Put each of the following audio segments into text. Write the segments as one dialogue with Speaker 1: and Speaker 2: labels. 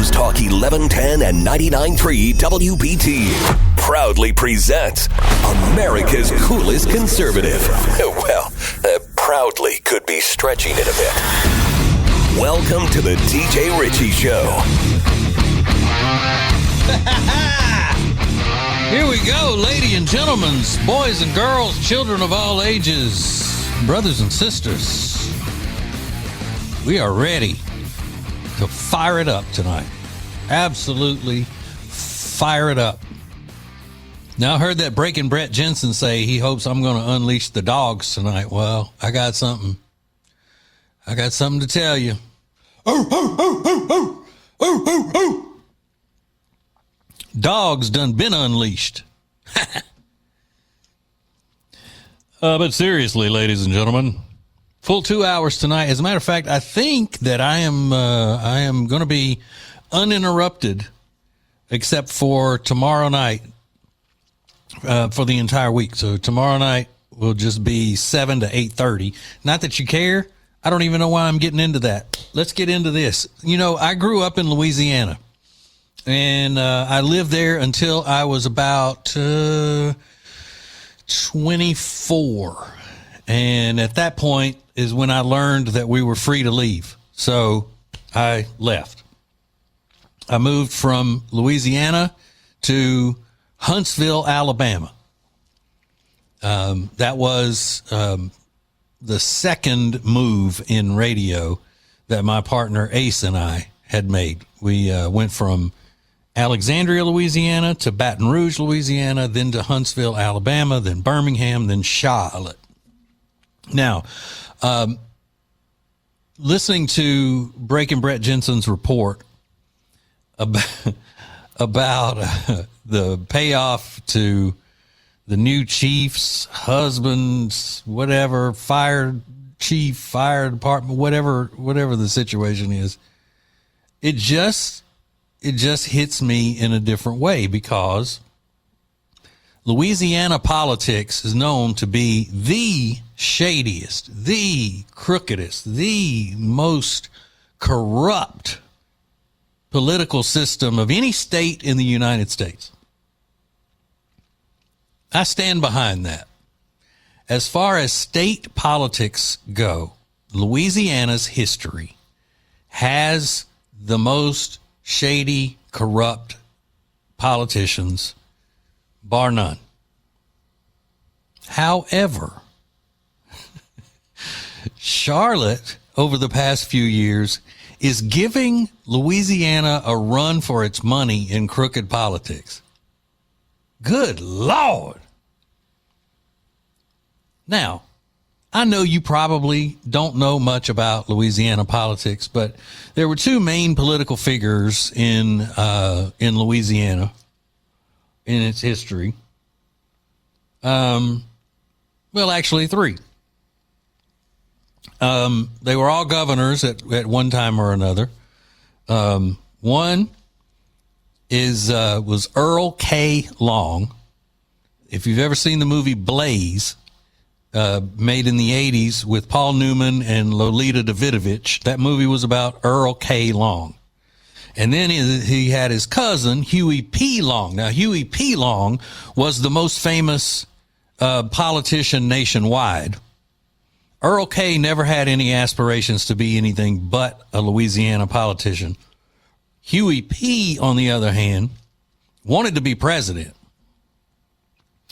Speaker 1: News Talk 1110 and 99.3 WBT proudly presents America's coolest conservative. Well, proudly could be stretching it a bit. Welcome to the DJ Ritchie Show.
Speaker 2: Here we go, ladies and gentlemen, boys and girls, children of all ages, brothers and sisters. We are ready to fire it up tonight. Absolutely fire it up. Now, I heard that Breaking Brett Jensen say he hopes I'm going to unleash the dogs tonight. Well, I got something to tell you. Dogs done been unleashed. But seriously, ladies and gentlemen, full 2 hours tonight. As a matter of fact, I think that I am going to be uninterrupted, except for tomorrow night, for the entire week. So tomorrow night will just be 7 to 8:30. Not that you care. I don't even know why I'm getting into that. Let's get into this. You know, I grew up in Louisiana, and I lived there until I was about 24. And at that point is when I learned that we were free to leave. So I left. I moved from Louisiana to Huntsville, Alabama. That was the second move in radio that my partner Ace and I had made. We went from Alexandria, Louisiana to Baton Rouge, Louisiana, then to Huntsville, Alabama, then Birmingham, then Charlotte. Now, listening to Breaking Brett Jensen's report about the payoff to the new chief's husband's, whatever, fire chief, fire department, whatever the situation is, it just hits me in a different way, because Louisiana politics is known to be the shadiest, the crookedest, the most corrupt political system of any state in the United States. I stand behind that. As far as state politics go, Louisiana's history has the most shady, corrupt politicians, bar none. However, Charlotte, over the past few years, is giving Louisiana a run for its money in crooked politics. Good Lord. Now, I know you probably don't know much about Louisiana politics, but there were two main political figures in Louisiana in its history. Well, actually three. They were all governors at one time or another. One was Earl K. Long. If you've ever seen the movie Blaze, made in the 80s with Paul Newman and Lolita Davidovich, that movie was about Earl K. Long. And then he had his cousin, Huey P. Long. Now, Huey P. Long was the most famous politician nationwide. Earl K. never had any aspirations to be anything but a Louisiana politician. Huey P., on the other hand, wanted to be president.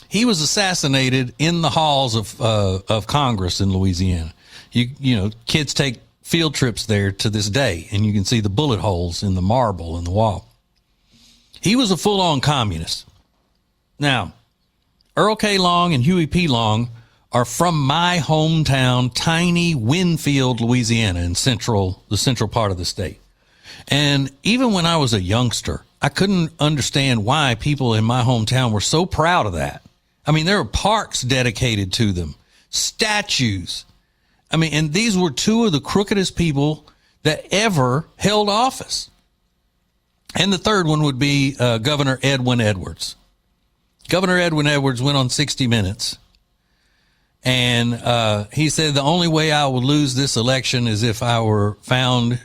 Speaker 2: He was assassinated in the halls of Congress in Louisiana. You know, kids take field trips there to this day, and you can see the bullet holes in the marble in the wall. He was a full-on communist. Now, Earl K. Long and Huey P. Long are from my hometown, tiny Winfield, Louisiana, in the central part of the state. And even when I was a youngster, I couldn't understand why people in my hometown were so proud of that. I mean, there were parks dedicated to them, statues. I mean, and these were two of the crookedest people that ever held office. And the third one would be Governor Edwin Edwards. Governor Edwin Edwards went on 60 Minutes. And he said, the only way I will lose this election is if I were found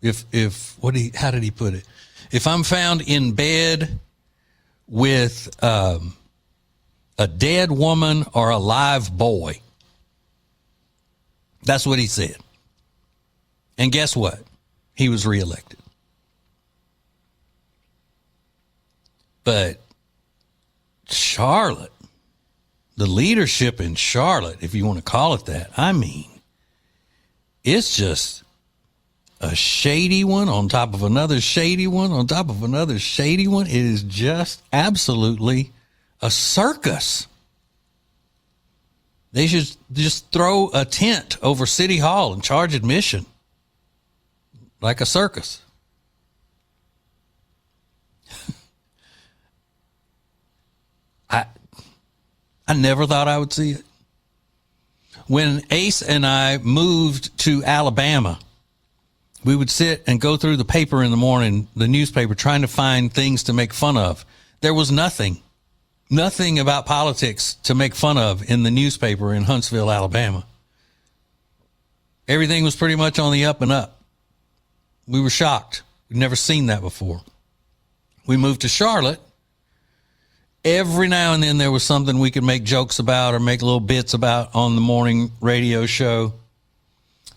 Speaker 2: How did he put it? If I'm found in bed with a dead woman or a live boy. That's what he said. And guess what? He was reelected. But Charlotte, the leadership in Charlotte, if you want to call it that, I mean, it's just a shady one on top of another shady one on top of another shady one. It is just absolutely a circus. They should just throw a tent over City Hall and charge admission like a circus. I never thought I would see it. When Ace and I moved to Alabama, we would sit and go through the paper in the morning, the newspaper, trying to find things to make fun of. There was nothing about politics to make fun of in the newspaper in Huntsville, Alabama. Everything was pretty much on the up and up. We were shocked. We'd never seen that before. We moved to Charlotte. Every now and then there was something we could make jokes about or make little bits about on the morning radio show.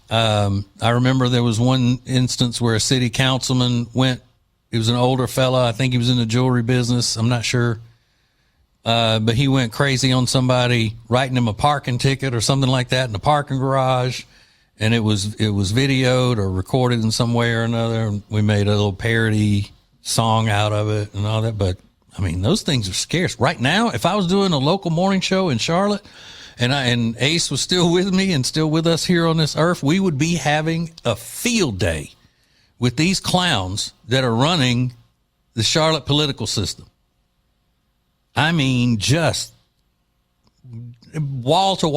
Speaker 2: I remember there was one instance where a city councilman went, he was an older fella. I think he was in the jewelry business. I'm not sure. But he went crazy on somebody writing him a parking ticket or something like that in the parking garage. And it was videoed or recorded in some way or another. We made a little parody song out of it and all that. But I mean, those things are scarce right now. If I was doing a local morning show in Charlotte and Ace was still with me and still with us here on this earth, we would be having a field day with these clowns that are running the Charlotte political system. I mean, just wall to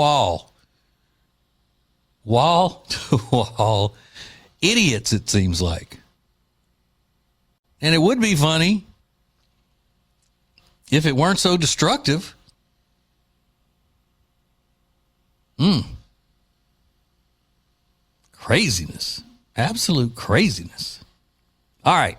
Speaker 2: wall idiots, it seems like. And it would be funny if it weren't so destructive. Craziness. Absolute craziness. All right.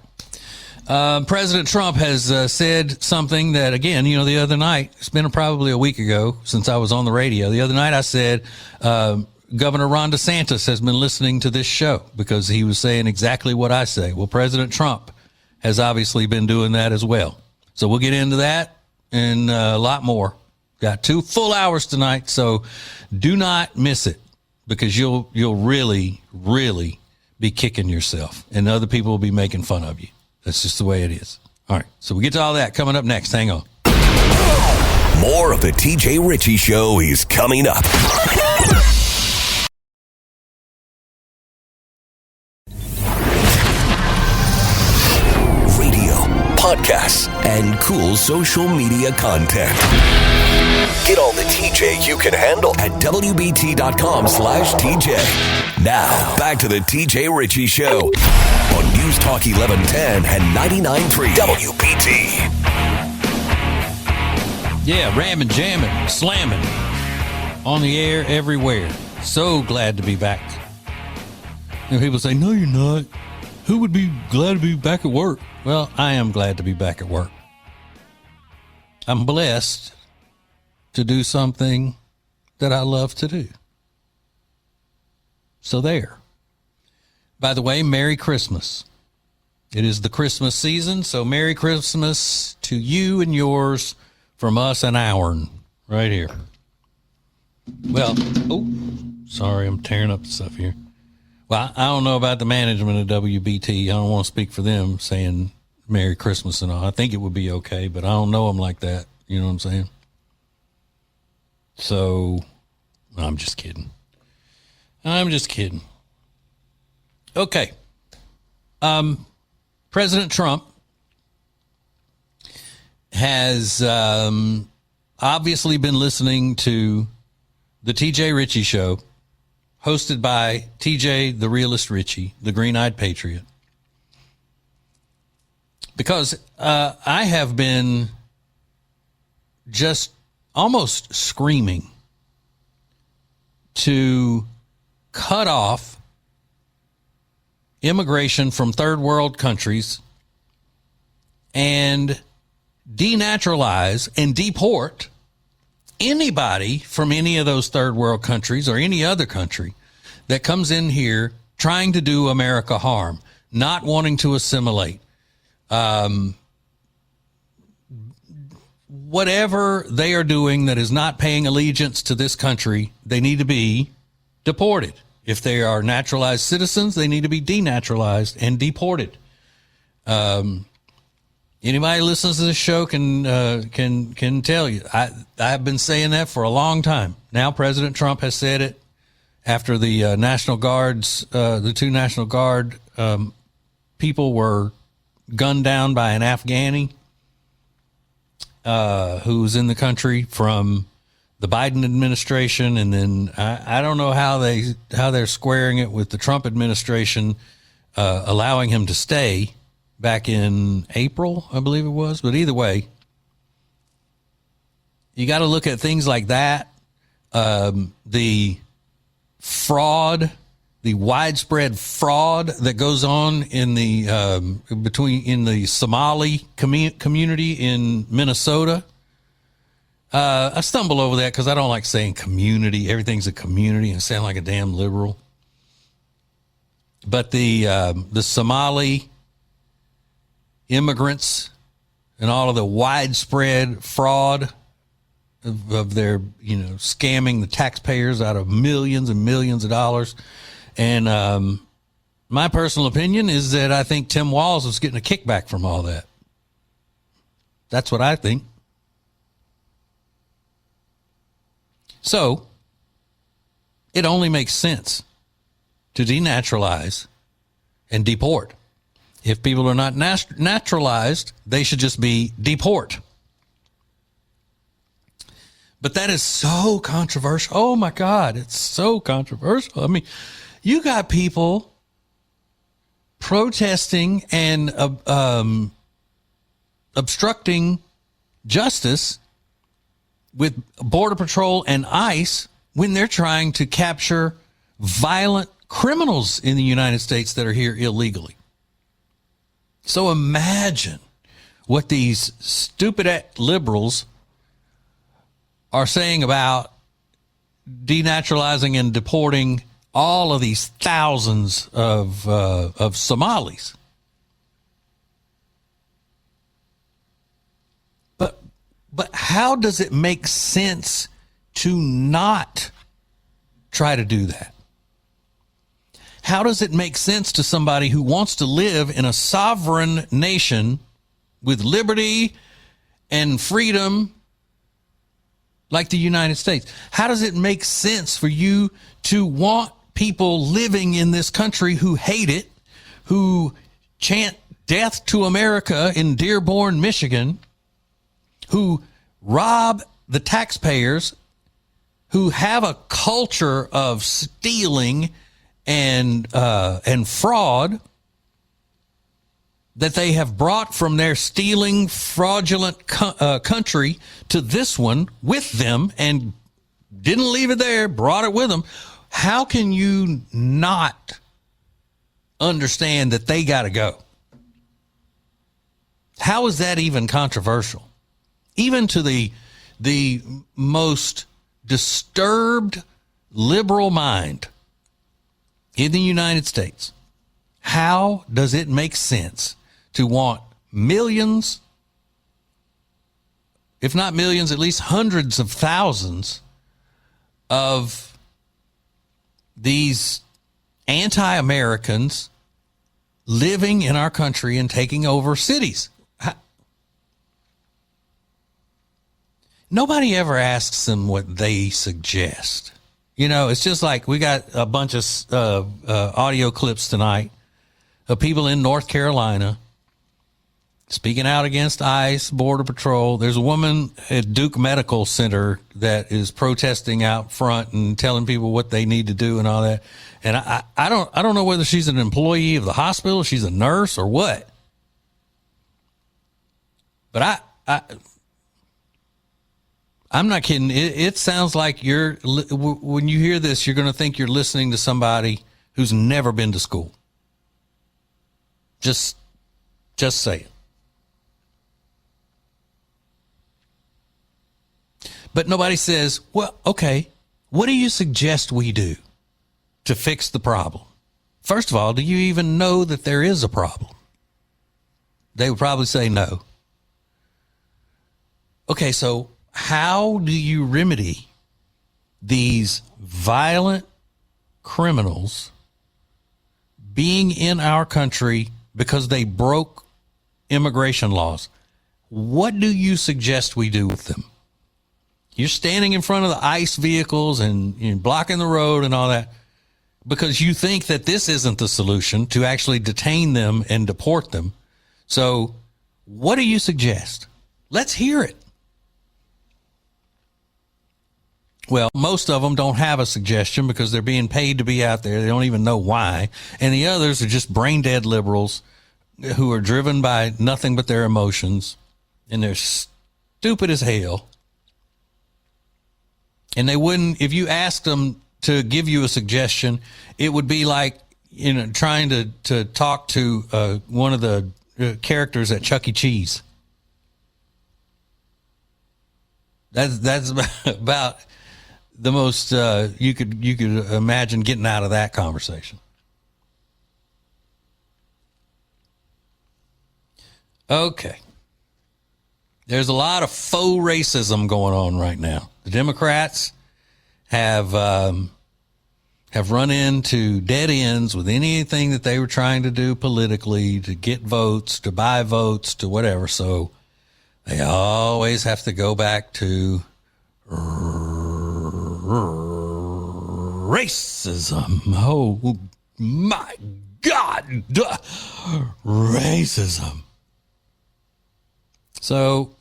Speaker 2: President Trump has said something that, again, the other night, it's been probably a week ago since I was on the radio. The other night I said, Governor Ron DeSantis has been listening to this show because he was saying exactly what I say. Well, President Trump has obviously been doing that as well. So we'll get into that and a lot more. Got 2 full hours tonight, so do not miss it because you'll really, really be kicking yourself and other people will be making fun of you. That's just the way it is. All right, so we get to all that coming up next. Hang on.
Speaker 1: More of the TJ Ritchie Show is coming up. Podcasts, and cool social media content. Get all the TJ you can handle at WBT.com/TJ. Now, back to the TJ Ritchie Show on News Talk 1110 and 99.3 WBT.
Speaker 2: Yeah, ramming, jamming, slamming. On the air, everywhere. So glad to be back. People say, no, you're not. Who would be glad to be back at work? Well, I am glad to be back at work. I'm blessed to do something that I love to do. So there. By the way, Merry Christmas. It is the Christmas season, so Merry Christmas to you and yours from us and ourn right here. Well, sorry, I'm tearing up the stuff here. Well, I don't know about the management of WBT. I don't want to speak for them saying Merry Christmas and all. I think it would be okay, but I don't know them like that. You know what I'm saying? So, I'm just kidding. Okay. President Trump has obviously been listening to the TJ Ritchie Show, hosted by TJ, the realist Ritchie, the green-eyed patriot. Because I have been just almost screaming to cut off immigration from third world countries and denaturalize and deport anybody from any of those third world countries or any other country that comes in here trying to do America harm, not wanting to assimilate. Whatever they are doing that is not paying allegiance to this country, they need to be deported. If they are naturalized citizens, they need to be denaturalized and deported. Anybody who listens to this show can tell you. I've been saying that for a long time. Now President Trump has said it after the National Guards, the two National Guard people were gunned down by an Afghani who was in the country from the Biden administration, and then I don't know how they're squaring it with the Trump administration allowing him to stay back in April, I believe it was. But either way, you got to look at things like that. The fraud, the widespread fraud that goes on in the in the Somali community in Minnesota. I stumble over that because I don't like saying community. Everything's a community and I sound like a damn liberal. But the Somali immigrants and all of the widespread fraud of their, scamming the taxpayers out of millions and millions of dollars. And my personal opinion is that I think Tim Walz was getting a kickback from all that. That's what I think. So it only makes sense to denaturalize and deport. If people are not naturalized, they should just be deport. But that is so controversial. Oh my God, it's so controversial. I mean, you got people protesting and obstructing justice with Border Patrol and ICE when they're trying to capture violent criminals in the United States that are here illegally. So imagine what these stupid liberals are saying about denaturalizing and deporting all of these thousands of Somalis. But how does it make sense to not try to do that? How does it make sense to somebody who wants to live in a sovereign nation with liberty and freedom like the United States? How does it make sense for you to want people living in this country who hate it, who chant death to America in Dearborn, Michigan, who rob the taxpayers, who have a culture of stealing and fraud that they have brought from their stealing, fraudulent country to this one with them and didn't leave it there, brought it with them? How can you not understand that they got to go? How is that even controversial? Even to the most disturbed liberal mind in the United States, how does it make sense to want millions, if not millions, at least hundreds of thousands of these anti-Americans living in our country and taking over cities? Nobody ever asks them what they suggest. It's just like we got a bunch of audio clips tonight of people in North Carolina speaking out against ICE, Border Patrol. There's a woman at Duke Medical Center that is protesting out front and telling people what they need to do and all that. And I don't know whether she's an employee of the hospital, she's a nurse or what. But I'm not kidding. It sounds like when you hear this, you're going to think you're listening to somebody who's never been to school. Just saying. But nobody says, well, okay, what do you suggest we do to fix the problem? First of all, do you even know that there is a problem? They would probably say no. Okay, so how do you remedy these violent criminals being in our country because they broke immigration laws? What do you suggest we do with them? You're standing in front of the ICE vehicles and you're blocking the road and all that because you think that this isn't the solution to actually detain them and deport them. So what do you suggest? Let's hear it. Well, most of them don't have a suggestion because they're being paid to be out there. They don't even know why. And the others are just brain dead liberals who are driven by nothing but their emotions. And they're stupid as hell. And they wouldn't, if you asked them to give you a suggestion, it would be like, you know, trying to talk to one of the characters at Chuck E. Cheese. That's about the most you could imagine getting out of that conversation. Okay. There's a lot of faux racism going on right now. The Democrats have run into dead ends with anything that they were trying to do politically to get votes, to buy votes, to whatever. So they always have to go back to racism. Oh my God, racism. So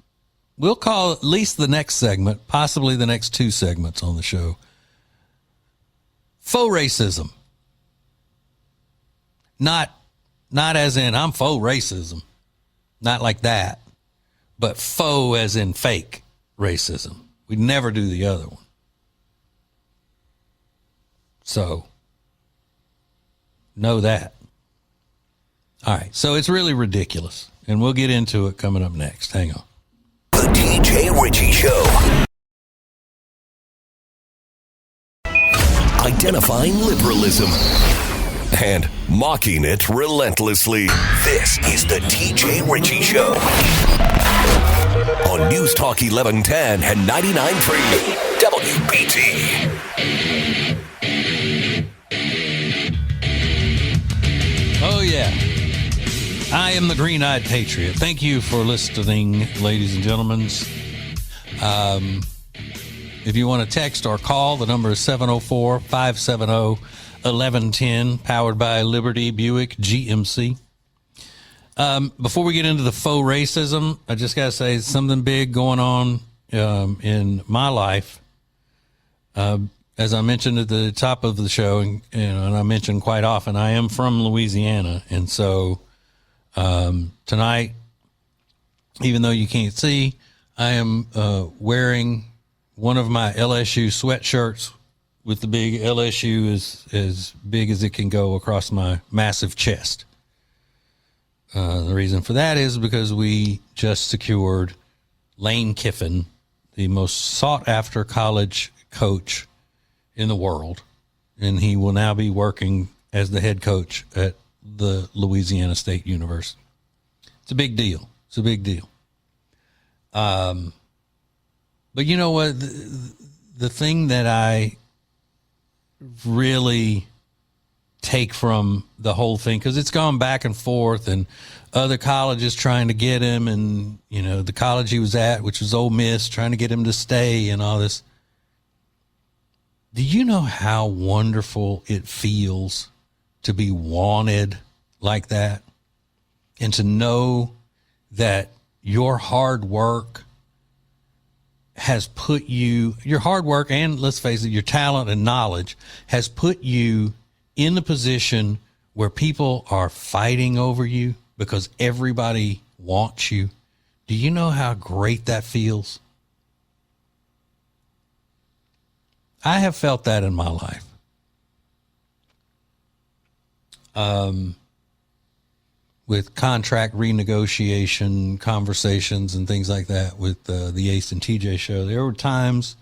Speaker 2: we'll call at least the next segment, possibly the next two segments on the show, faux racism. Not as in I'm faux racism, not like that, but faux as in fake racism. We'd never do the other one. So know that. All right. So it's really ridiculous. And we'll get into it coming up next. Hang on.
Speaker 1: The TJ Ritchie Show. Identifying liberalism and mocking it relentlessly. This is the TJ Ritchie Show. On News Talk 1110 and 99.3 WBT.
Speaker 2: Oh, yeah. I am the Green-Eyed Patriot. Thank you for listening, ladies and gentlemen. If you want to text or call, the number is 704-570-1110, powered by Liberty Buick GMC. Before we get into the faux racism, I just got to say something big going on in my life. As I mentioned at the top of the show, and I mentioned quite often, I am from Louisiana, and so tonight, even though you can't see, I am wearing one of my LSU sweatshirts with the big LSU as big as it can go across my massive chest. The reason for that is because we just secured Lane Kiffin, the most sought-after college coach in the world, and he will now be working as the head coach at the Louisiana State University. It's a big deal. It's a big deal. But you know what? The thing that I really take from the whole thing, because it's gone back and forth, and other colleges trying to get him, and the college he was at, which was Ole Miss, trying to get him to stay and all this. Do you know how wonderful it feels to be wanted like that, and to know that your hard work has put you, your hard work and, let's face it, your talent and knowledge has put you in the position where people are fighting over you because everybody wants you? Do you know how great that feels? I have felt that in my life. with contract renegotiation conversations and things like that with the Ace and TJ show, there were times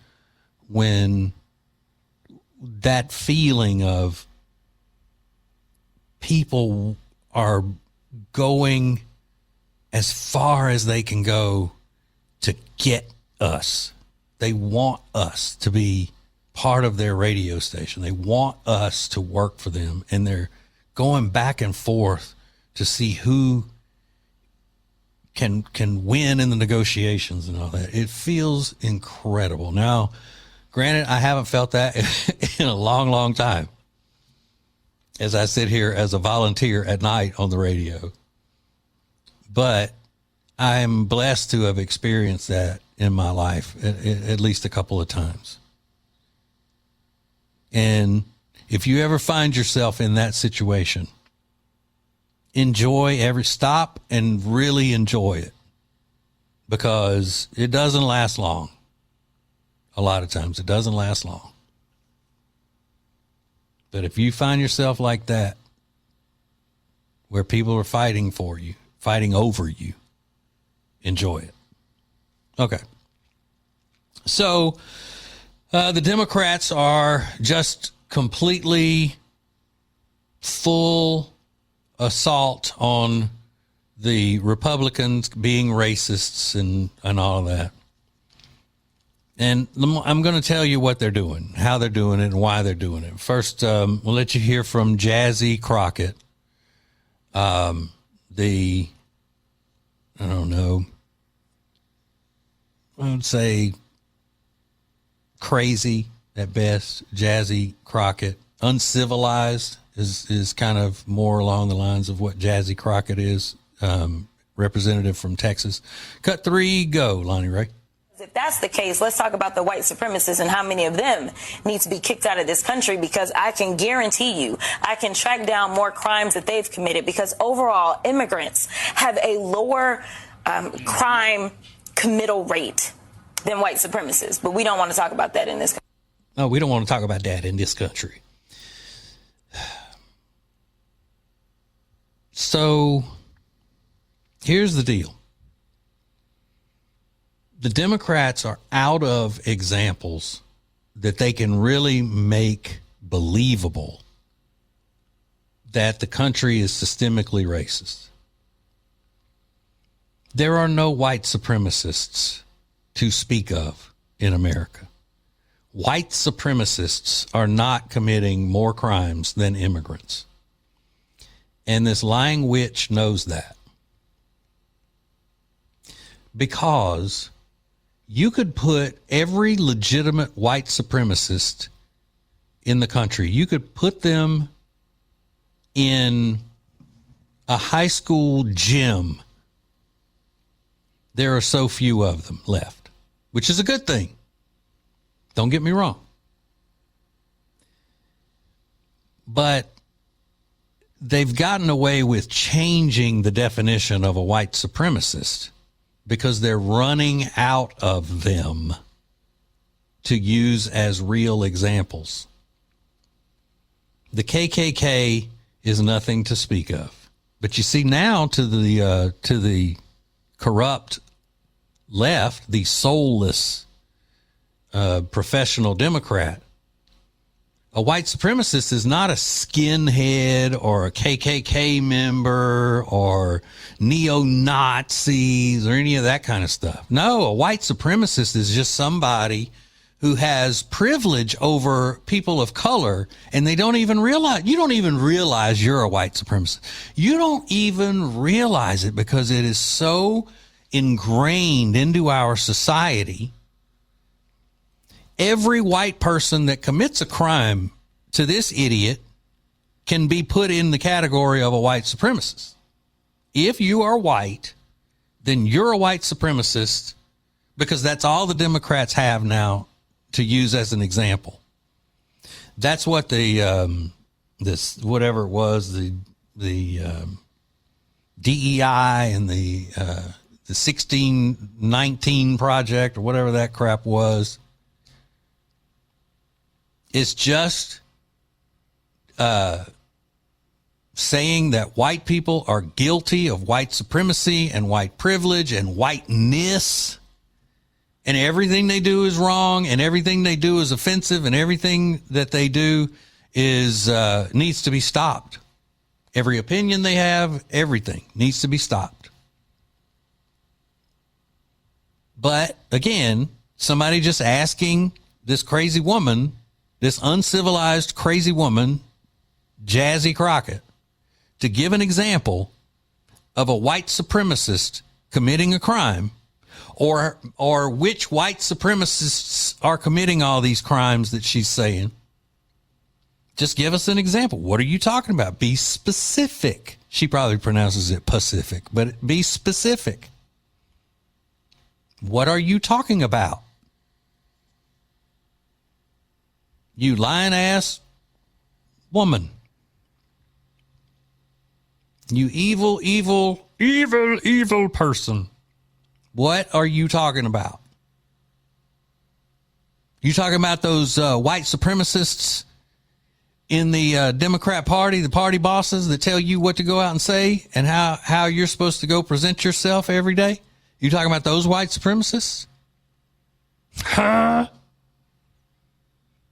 Speaker 2: when that feeling of people are going as far as they can go to get us. They want us to be part of their radio station. They want us to work for them, and they're going back and forth to see who can win in the negotiations and all that. It feels incredible. Now, granted, I haven't felt that in a long, long time as I sit here as a volunteer at night on the radio. But I'm blessed to have experienced that in my life at least a couple of times. And if you ever find yourself in that situation, stop and really enjoy it, because it doesn't last long. A lot of times it doesn't last long. But if you find yourself like that, where people are fighting for you, fighting over you, enjoy it. Okay. So the Democrats are just completely full assault on the Republicans being racists and all of that. And I'm going to tell you what they're doing, how they're doing it, and why they're doing it. First, we'll let you hear from Jazzy Crockett, I don't know, I would say crazy at best, Jazzy Crockett. Uncivilized is kind of more along the lines of what Jazzy Crockett is, representative from Texas. Cut 3, go, Lonnie Ray.
Speaker 3: If that's the case, let's talk about the white supremacists and how many of them need to be kicked out of this country, because I can guarantee you I can track down more crimes that they've committed, because overall immigrants have a lower crime committal rate than white supremacists. But we don't want to talk about that in this country.
Speaker 2: No, we don't want to talk about that in this country. So here's the deal. The Democrats are out of examples that they can really make believable that the country is systemically racist. There are no white supremacists to speak of in America. White supremacists are not committing more crimes than immigrants. And this lying witch knows that. Because you could put every legitimate white supremacist in the country, you could put them in a high school gym. There are so few of them left, which is a good thing. Don't get me wrong. But they've gotten away with changing the definition of a white supremacist because they're running out of them to use as real examples. The KKK is nothing to speak of. But you see now to the corrupt left, the soulless professional Democrat, a white supremacist is not a skinhead or a KKK member or neo-Nazis or any of that kind of stuff. No, a white supremacist is just somebody who has privilege over people of color, and they don't even realize, you don't even realize you're a white supremacist. You don't even realize it because it is so ingrained into our society. Every white person that commits a crime to this idiot can be put in the category of a white supremacist. If you are white, then you're a white supremacist, because that's all the Democrats have now to use as an example. That's what the this whatever it was, the DEI and the 1619 project or whatever that crap was. It's just saying that white people are guilty of white supremacy and white privilege and whiteness, and everything they do is wrong, and everything they do is offensive, and everything that they do is needs to be stopped. Every opinion they have, everything needs to be stopped. But again, somebody just asking this crazy woman, this uncivilized crazy woman, Jazzy Crockett, to give an example of a white supremacist committing a crime, or which white supremacists are committing all these crimes that she's saying. Just give us an example. What are you talking about? Be specific. She probably pronounces it Pacific, but be specific. What are you talking about? You lying ass woman. You evil, evil, evil, evil person. What are you talking about? You talking about those white supremacists in the Democrat Party, the party bosses that tell you what to go out and say and how you're supposed to go present yourself every day? You talking about those white supremacists? Huh?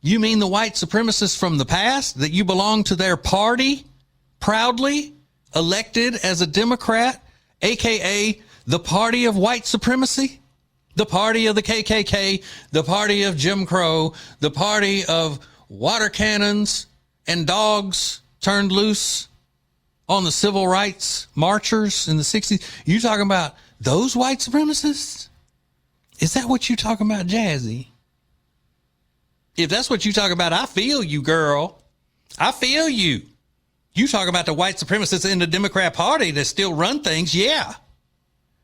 Speaker 2: You mean the white supremacists from the past that you belong to their party proudly, elected as a Democrat, aka the party of white supremacy, the party of the KKK, the party of Jim Crow, the party of water cannons and dogs turned loose on the civil rights marchers in the 60s. You talking about those white supremacists? Is that what you talking about, Jazzy? If that's what you talking about, I feel you, girl. I feel you. You talking about the white supremacists in the Democrat Party that still run things, yeah.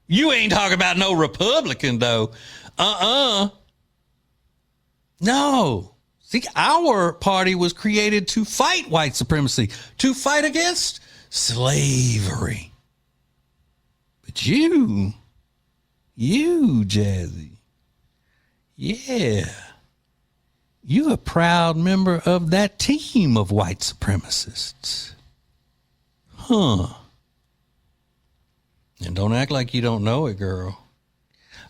Speaker 2: You ain't talking about no Republican, though. No. See, our party was created to fight white supremacy, to fight against slavery. But you, Jazzy, yeah, you a proud member of that team of white supremacists. Huh. And don't act like you don't know it, girl.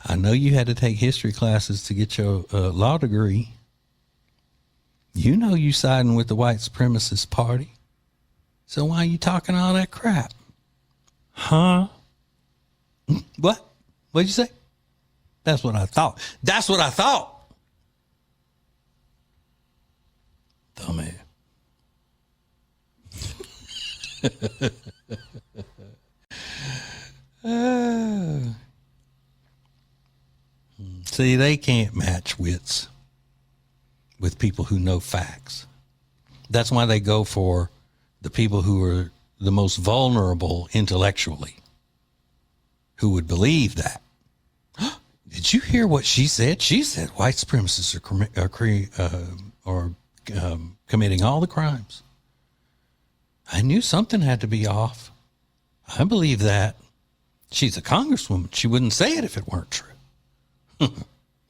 Speaker 2: I know you had to take history classes to get your law degree. You know you siding with the white supremacist party. So why are you talking all that crap? Huh? What? What'd you say? That's what I thought. That's what I thought. Dumbass. See, they can't match wits with people who know facts. That's why they go for the people who are the most vulnerable intellectually, who would believe that. Did you hear what she said? She said white supremacists are committing all the crimes. I knew something had to be off. I believe that. She's a congresswoman. She wouldn't say it if it weren't true.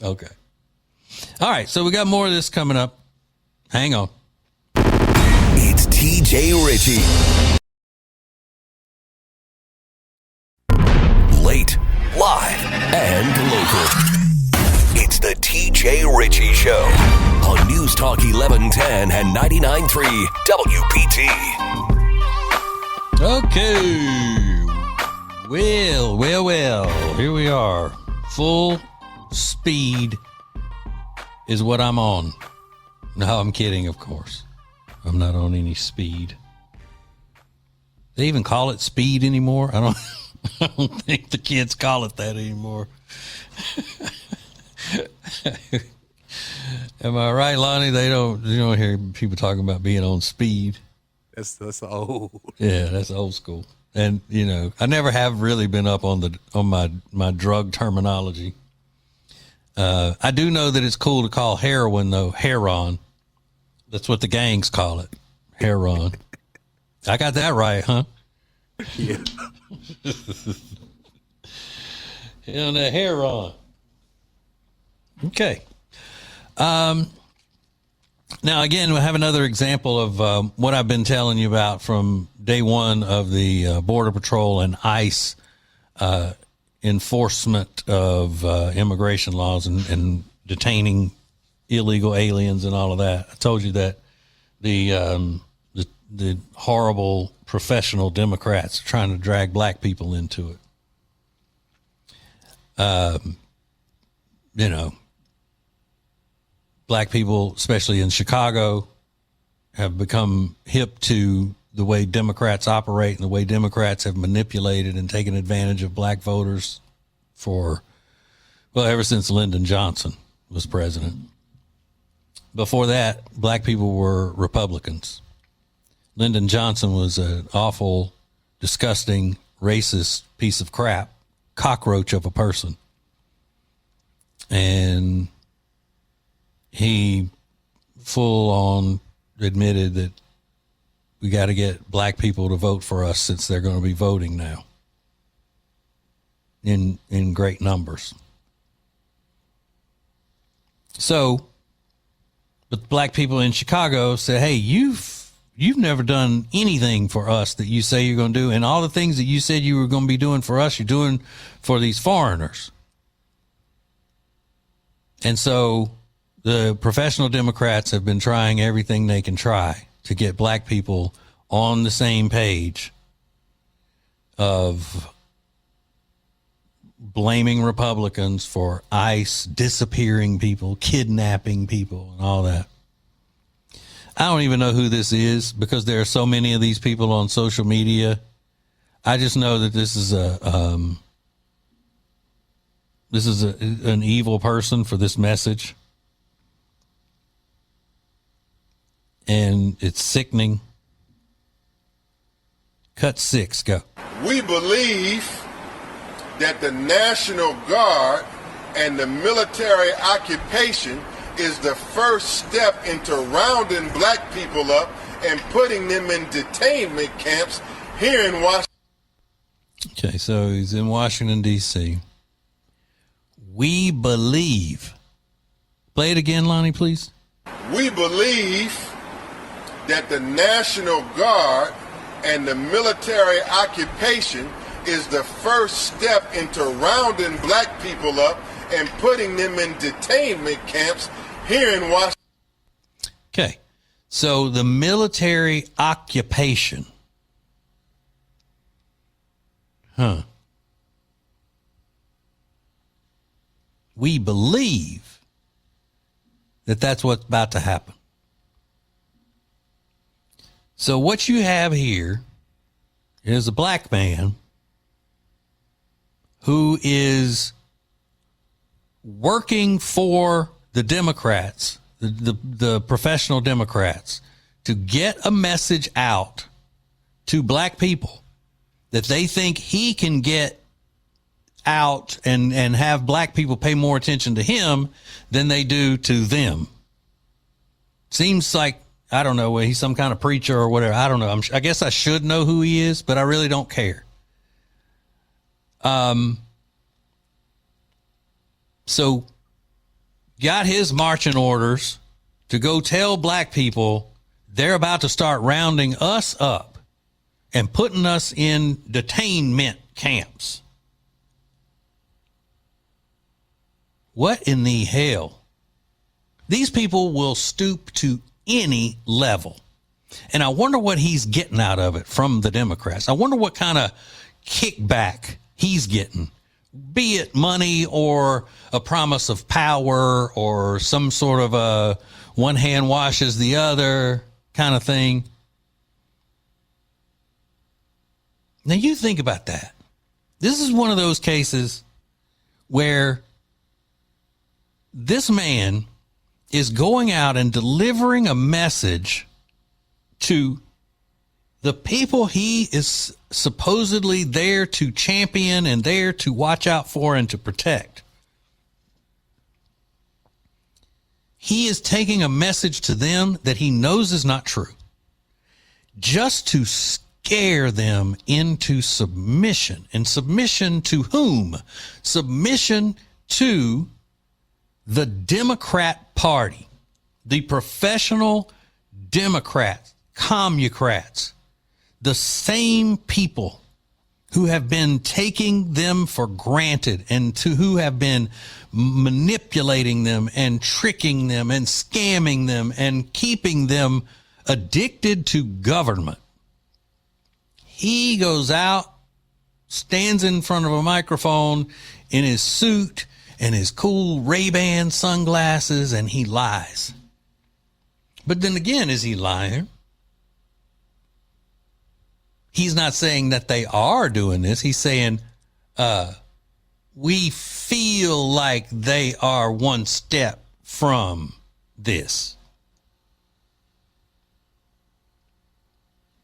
Speaker 2: Okay. All right, so we got more of this coming up. Hang on.
Speaker 1: It's TJ Ritchie. Late, live, and local. It's the TJ Ritchie Show on News Talk 1110 and 99.3 WPT.
Speaker 2: Okay. Well. Here we are. Full speed is what I'm on. No, I'm kidding, of course. I'm not on any speed. They even call it speed anymore? I don't think the kids call it that anymore. Am I right, Lonnie? You don't hear people talking about being on speed.
Speaker 4: That's old.
Speaker 2: Yeah, that's old school. And I never have really been up on my drug terminology. I do know that it's cool to call heroin though heron. That's what the gangs call it, heron. I got that right, huh?
Speaker 4: Yeah.
Speaker 2: And the heron. Okay. Now, again, we have another example of what I've been telling you about from day one of the Border Patrol and ICE enforcement of immigration laws and detaining illegal aliens and all of that. I told you that the horrible professional Democrats are trying to drag black people into it. You know, black people, especially in Chicago, have become hip to the way Democrats operate and the way Democrats have manipulated and taken advantage of black voters ever since Lyndon Johnson was president. Before that, black people were Republicans. Lyndon Johnson was an awful, disgusting, racist piece of crap, cockroach of a person. And he full on admitted that we got to get black people to vote for us since they're going to be voting now in great numbers. So, but black people in Chicago said, hey, you've never done anything for us that you say you're going to do. And all the things that you said you were going to be doing for us, you're doing for these foreigners. And so the professional Democrats have been trying everything they can try to get black people on the same page of blaming Republicans for ICE disappearing people, kidnapping people, and all that. I don't even know who this is because there are so many of these people on social media. I just know that this is an evil person for this message. And it's sickening. Cut 6, go.
Speaker 5: We believe that the National Guard and the military occupation is the first step into rounding black people up and putting them in detainment camps here in Washington.
Speaker 2: Okay, so he's in Washington, D.C. We believe. Play it again, Lonnie, please.
Speaker 5: We believe that the National Guard and the military occupation is the first step into rounding black people up and putting them in detainment camps here in Washington.
Speaker 2: Okay, so the military occupation. We believe that that's what's about to happen. So what you have here is a black man who is working for the Democrats, the professional Democrats, to get a message out to black people that they think he can get out and have black people pay more attention to him than they do to them. Seems like, I don't know, he's some kind of preacher or whatever. I don't know. I guess I should know who he is, but I really don't care. So got his marching orders to go tell black people they're about to start rounding us up and putting us in detainment camps. What in the hell? These people will stoop to any level. And I wonder what he's getting out of it from the Democrats. I wonder what kind of kickback he's getting, be it money or a promise of power or some sort of a one hand washes the other kind of thing. Now you think about that. This is one of those cases where this man is going out and delivering a message to the people he is supposedly there to champion and there to watch out for and to protect. He is taking a message to them that he knows is not true, just to scare them into submission. And submission to whom? Submission to the Democrat Party. the professional Democrats, commucrats, the same people who have been taking them for granted and who have been manipulating them and tricking them and scamming them and keeping them addicted to government. He goes out, stands in front of a microphone in his suit and his cool Ray-Ban sunglasses, and he lies. But then again, is he lying? He's not saying that they are doing this. He's saying, we feel like they are one step from this.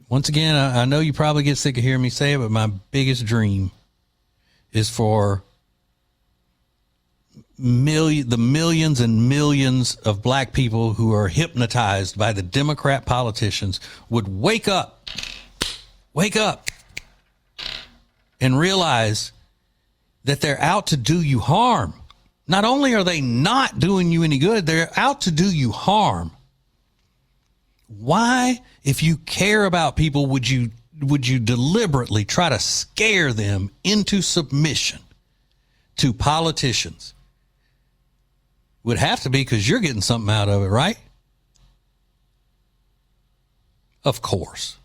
Speaker 2: Once again, I know you probably get sick of hearing me say it, but my biggest dream is for the millions and millions of black people who are hypnotized by the Democrat politicians would wake up and realize that they're out to do you harm. Not only are they not doing you any good, they're out to do you harm. Why, if you care about people, would you deliberately try to scare them into submission to politicians? Would have to be because you're getting something out of it, right? Of course.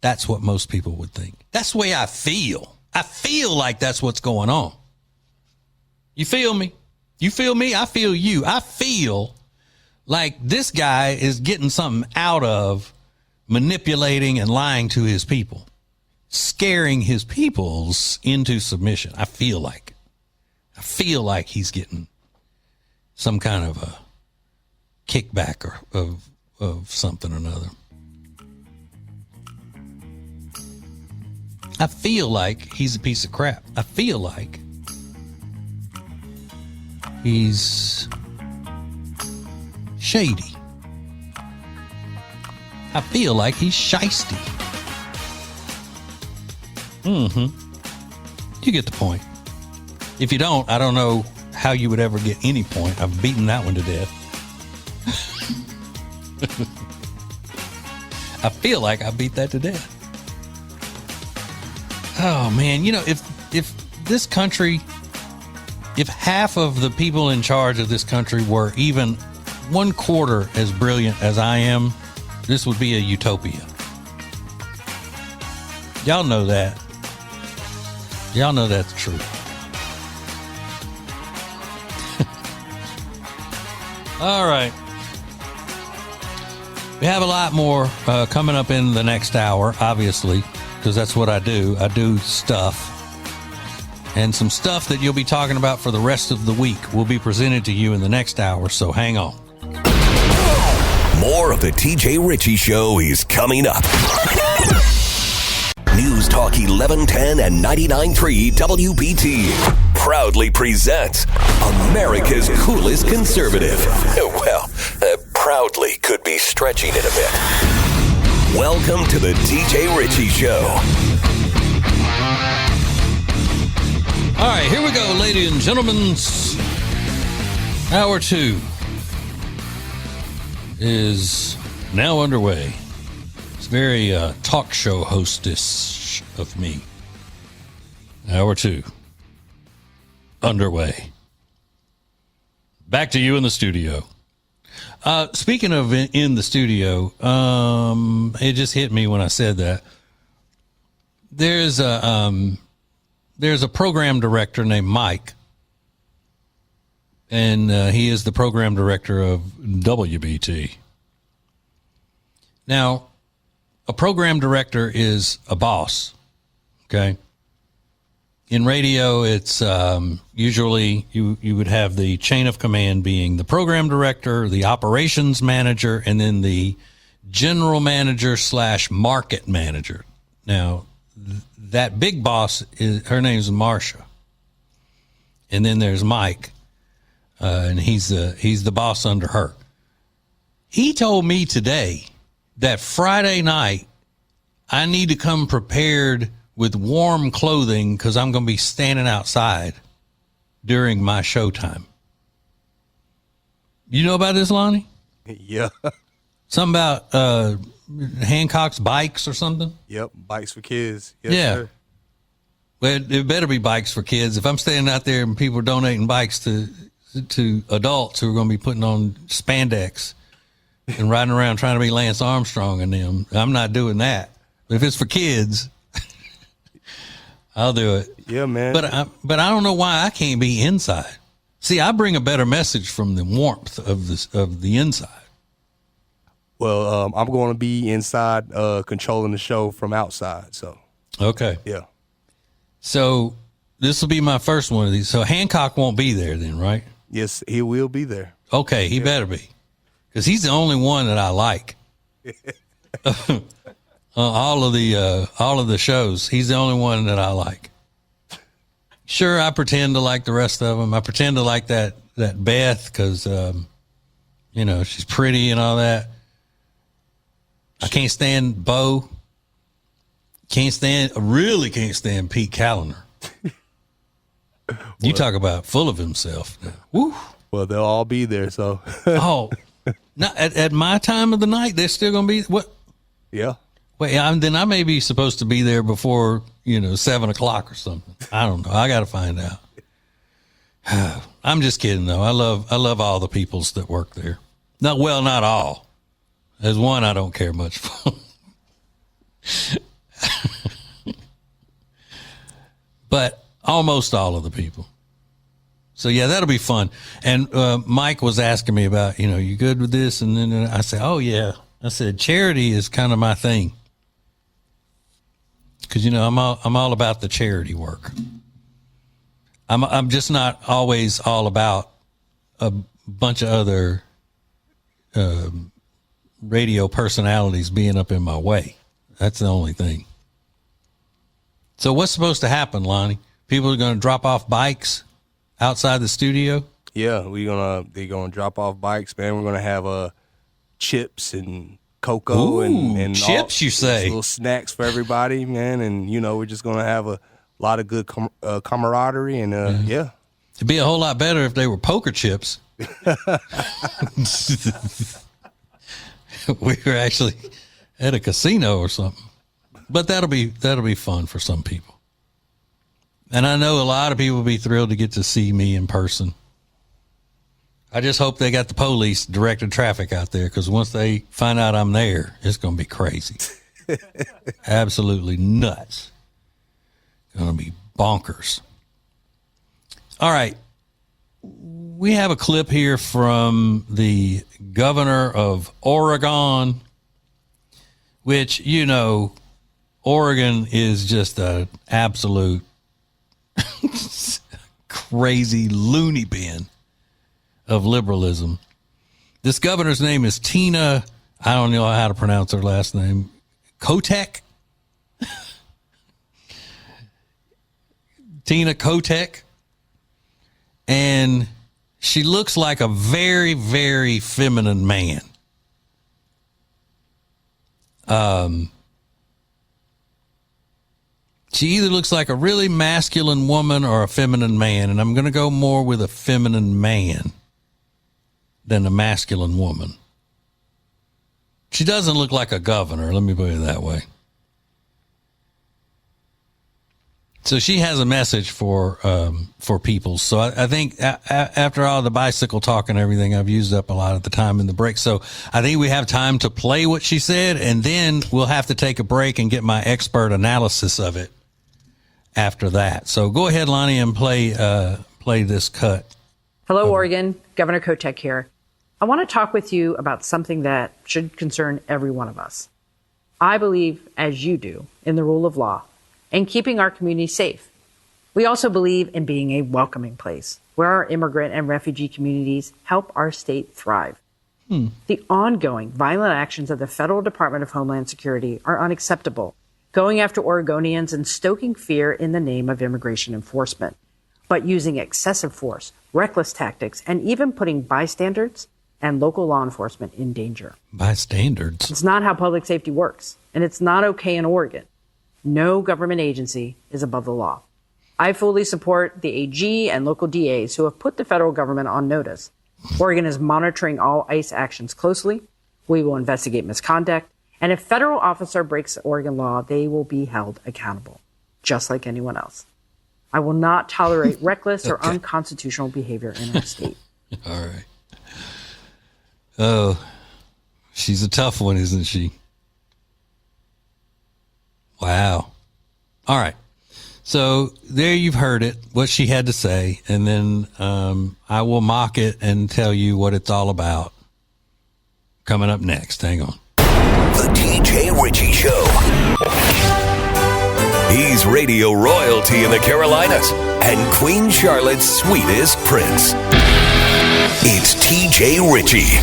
Speaker 2: That's what most people would think. That's the way I feel. I feel like that's what's going on. You feel me? You feel me? I feel you. I feel like this guy is getting something out of manipulating and lying to his people, scaring his peoples into submission. I feel like he's getting some kind of a kickback of something or another. I feel like he's a piece of crap. I feel like he's shady. I feel like he's shisty. You get the point. If you don't, I don't know how you would ever get any point. I've beaten that one to death. I feel like I beat that to death. Oh, man, you know, if this country, if half of the people in charge of this country were even 1/4 as brilliant as I am, this would be a utopia. Y'all know that. Y'all know that's true. All right. We have a lot more coming up in the next hour, obviously, because that's what I do. I do stuff. And some stuff that you'll be talking about for the rest of the week will be presented to you in the next hour, so hang on.
Speaker 1: More of the TJ Ritchie Show is coming up. News Talk 1110 and 99.3 WBT proudly presents America's coolest conservative. Well, proudly could be stretching it a bit. Welcome to the TJ Ritchie Show.
Speaker 2: All right, here we go, ladies and gentlemen. Hour 2 is now underway. It's very talk show hostess of me. Hour 2 underway. Back to you in the studio. Speaking of in the studio, it just hit me when I said that. There's a program director named Mike, and he is the program director of WBT. Now, a program director is a boss, okay? In radio, it's usually you would have the chain of command being the program director, the operations manager, and then the general manager / market manager. Now, that big boss, her name's Marcia. And then there's Mike, and he's the boss under her. He told me today that Friday night I need to come prepared with warm clothing because I'm going to be standing outside during my showtime. You know about this, Lonnie?
Speaker 4: Yeah.
Speaker 2: Something about Hancock's bikes or something?
Speaker 4: Yep. Bikes for kids. Yes,
Speaker 2: Yeah.
Speaker 4: sir.
Speaker 2: Well, it better be bikes for kids. If I'm standing out there and people are donating bikes to adults who are going to be putting on spandex and riding around trying to be Lance Armstrong and them, I'm not doing that. If it's for kids, I'll do it.
Speaker 4: Yeah, man.
Speaker 2: But I don't know why I can't be inside. See, I bring a better message from the warmth of the inside.
Speaker 4: Well, I'm going to be inside controlling the show from outside. So,
Speaker 2: Okay.
Speaker 4: yeah.
Speaker 2: So this will be my first one of these. So Hancock won't be there then, right?
Speaker 4: Yes, he will be there.
Speaker 2: Okay, he better be. Because he's the only one that I like. All of the shows, he's the only one that I like. Sure, I pretend to like the rest of them. I pretend to like that Beth because, she's pretty and all that. I can't stand Bo. Really can't stand Pete Callender. You talk about full of himself. Woo.
Speaker 4: Well, they'll all be there. So,
Speaker 2: Oh, now at my time of the night, they're still going to be what?
Speaker 4: yeah.
Speaker 2: Wait, then I may be supposed to be there before 7:00 or something. I don't know. I got to find out. I'm just kidding though. I love all the peoples that work there. Not all. There's one I don't care much for. But almost all of the people. So yeah, that'll be fun. And Mike was asking me about, you good with this? And then I said, oh yeah. I said, charity is kind of my thing. Cause I'm all about the charity work. I'm just not always all about a bunch of other radio personalities being up in my way. That's the only thing. So what's supposed to happen, Lonnie? People are going to drop off bikes outside the studio?
Speaker 4: Yeah, they're gonna drop off bikes, man. We're gonna have chips and cocoa and
Speaker 2: chips. You say
Speaker 4: little snacks for everybody, man. And we're just gonna have a lot of good camaraderie and yeah.
Speaker 2: It'd be a whole lot better if they were poker chips. We were actually at a casino or something. But that'll be fun for some people. And I know a lot of people will be thrilled to get to see me in person. I just hope they got the police directed traffic out there, because once they find out I'm there, it's going to be crazy. Absolutely nuts. Going to be bonkers. All right. We have a clip here from the governor of Oregon, which, Oregon is just an absolute crazy loony bin of liberalism. This governor's name is Tina. I don't know how to pronounce her last name. Kotek? Tina Kotek. And she looks like a very, very feminine man. She either looks like a really masculine woman or a feminine man, and I'm going to go more with a feminine man than a masculine woman. She doesn't look like a governor, let me put it that way. So she has a message for people. So I think after all the bicycle talk and everything, I've used up a lot of the time in the break. So I think we have time to play what she said, and then we'll have to take a break and get my expert analysis of it after that. So go ahead, Lonnie, and play this cut.
Speaker 6: Hello, Oregon. Governor Kotek here. I want to talk with you about something that should concern every one of us. I believe, as you do, in the rule of law and keeping our community safe. We also believe in being a welcoming place where our immigrant and refugee communities help our state thrive. The ongoing violent actions of the Federal Department of Homeland Security are unacceptable, going after Oregonians and stoking fear in the name of immigration enforcement, but using excessive force, reckless tactics, and even putting bystanders and local law enforcement in danger.
Speaker 2: Bystanders?
Speaker 6: It's not how public safety works, and it's not okay in Oregon. No government agency is above the law. I fully support the AG and local DAs who have put the federal government on notice Oregon is monitoring all ICE actions closely. We will investigate misconduct. And if federal officer breaks Oregon law, they will be held accountable, just like anyone else. I will not tolerate reckless or unconstitutional behavior in our state.
Speaker 2: All right. Oh, she's a tough one, isn't she? Wow. All right. So there you've heard it, what she had to say, and then I will mock it and tell you what it's all about. Coming up next. Hang on.
Speaker 1: The TJ Ritchie Show. He's radio royalty in the Carolinas and Queen Charlotte's sweetest prince. It's TJ Ritchie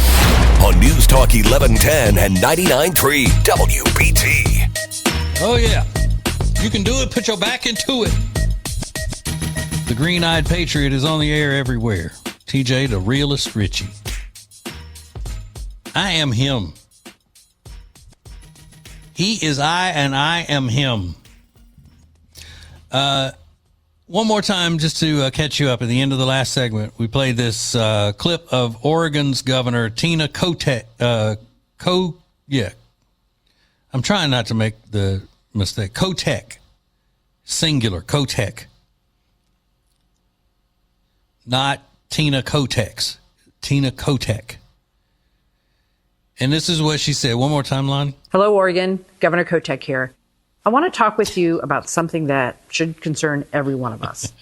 Speaker 1: on News Talk 1110 and 99.3 WPT.
Speaker 2: Oh, yeah. You can do it. Put your back into it. The green-eyed patriot is on the air everywhere. TJ, the realest Ritchie. I am him. He is I, and I am him. One more time, just to catch you up at the end of the last segment, we played this clip of Oregon's Governor Tina Kotek. I'm trying not to make the mistake. Kotek, singular, Kotek. Not Tina Kotex. Tina Kotek. And this is what she said. One more time, Lonnie.
Speaker 6: Hello, Oregon. Governor Kotek here. I want to talk with you about something that should concern every one of us.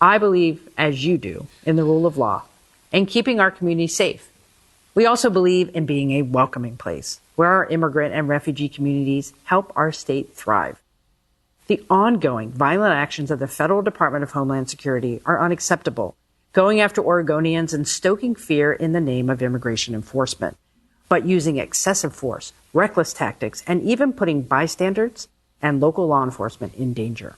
Speaker 6: I believe, as you do, in the rule of law and keeping our community safe. We also believe in being a welcoming place where our immigrant and refugee communities help our state thrive. The ongoing violent actions of the Federal Department of Homeland Security are unacceptable, going after Oregonians and stoking fear in the name of immigration enforcement, but using excessive force, reckless tactics, and even putting bystanders and local law enforcement in danger.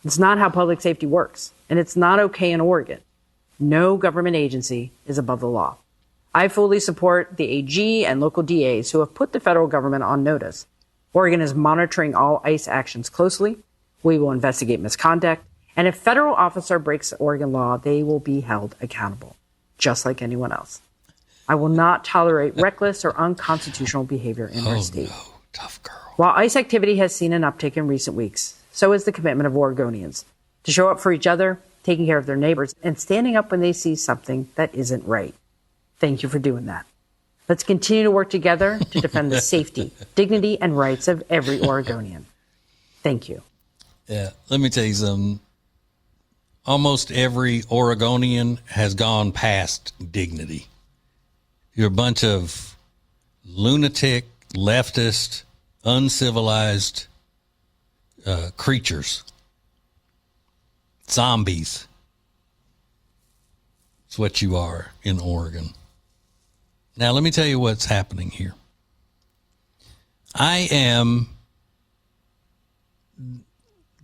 Speaker 6: It's not how public safety works, and it's not okay in Oregon. No government agency is above the law. I fully support the AG and local DAs who have put the federal government on notice. Oregon is monitoring all ICE actions closely. We will investigate misconduct. And if federal officer breaks Oregon law, they will be held accountable, just like anyone else. I will not tolerate reckless or unconstitutional behavior in our state.
Speaker 2: No. Tough girl.
Speaker 6: While ICE activity has seen an uptick in recent weeks, so is the commitment of Oregonians to show up for each other, taking care of their neighbors, and standing up when they see something that isn't right. Thank you for doing that. Let's continue to work together to defend the safety, dignity, and rights of every Oregonian. Thank you.
Speaker 2: Yeah, let me tell you something. Almost every Oregonian has gone past dignity. You're a bunch of lunatic, leftist, uncivilized creatures. Zombies. It's what you are in Oregon. Now, let me tell you what's happening here. I am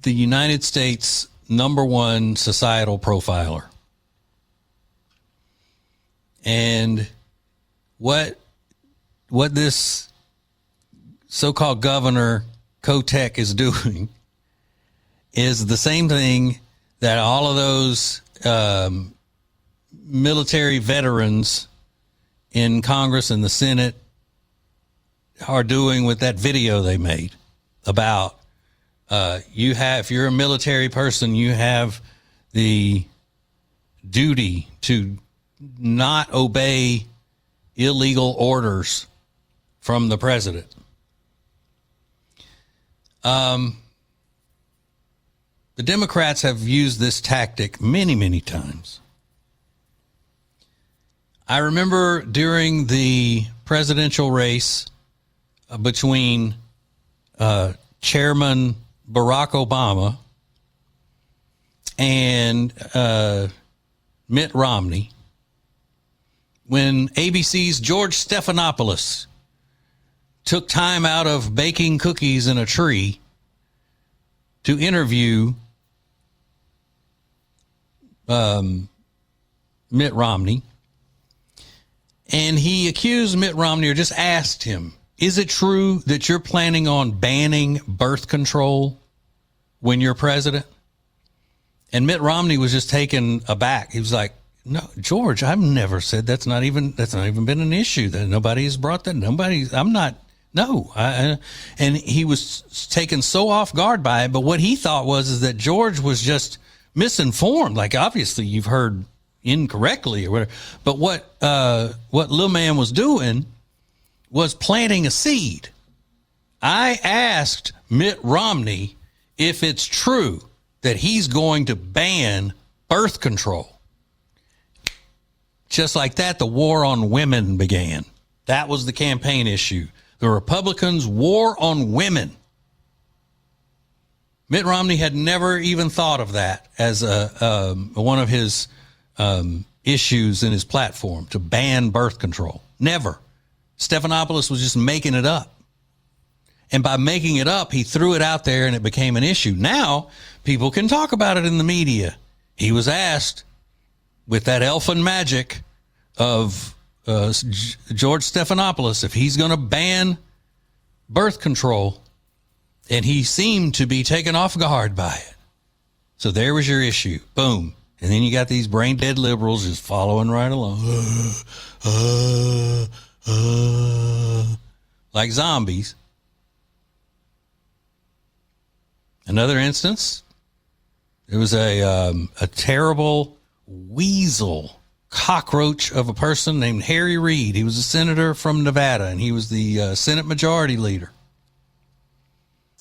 Speaker 2: the United States #1 societal profiler. And what this so-called Governor Kotek is doing is the same thing that all of those military veterans in Congress and the Senate are doing with that video they made about if you're a military person, you have the duty to not obey illegal orders from the president. The Democrats have used this tactic many, many times. I remember during the presidential race between Chairman Barack Obama and Mitt Romney, when ABC's George Stephanopoulos took time out of baking cookies in a tree to interview Mitt Romney. And he accused Mitt Romney, or just asked him, is it true that you're planning on banning birth control when you're president? And Mitt Romney was just taken aback. He was like, No, George, I've never said that's not even been an issue. That nobody has brought that. And he was taken so off guard by it. But what he thought is that George was just misinformed. Like, obviously you've heard incorrectly or whatever. But what Lil Man was doing was planting a seed. I asked Mitt Romney if it's true that he's going to ban birth control. Just like that, the war on women began. That was the campaign issue. The Republicans' war on women. Mitt Romney had never even thought of that as one of his issues in his platform, to ban birth control. Never. Stephanopoulos was just making it up. And by making it up, he threw it out there and it became an issue. Now, people can talk about it in the media. He was asked, with that elfin magic of George Stephanopoulos, if he's going to ban birth control, and he seemed to be taken off guard by it. So there was your issue. Boom. And then you got these brain dead liberals just following right along. Like zombies. Another instance, there was a terrible weasel cockroach of a person named Harry Reid. He was a senator from Nevada, and he was the Senate Majority Leader.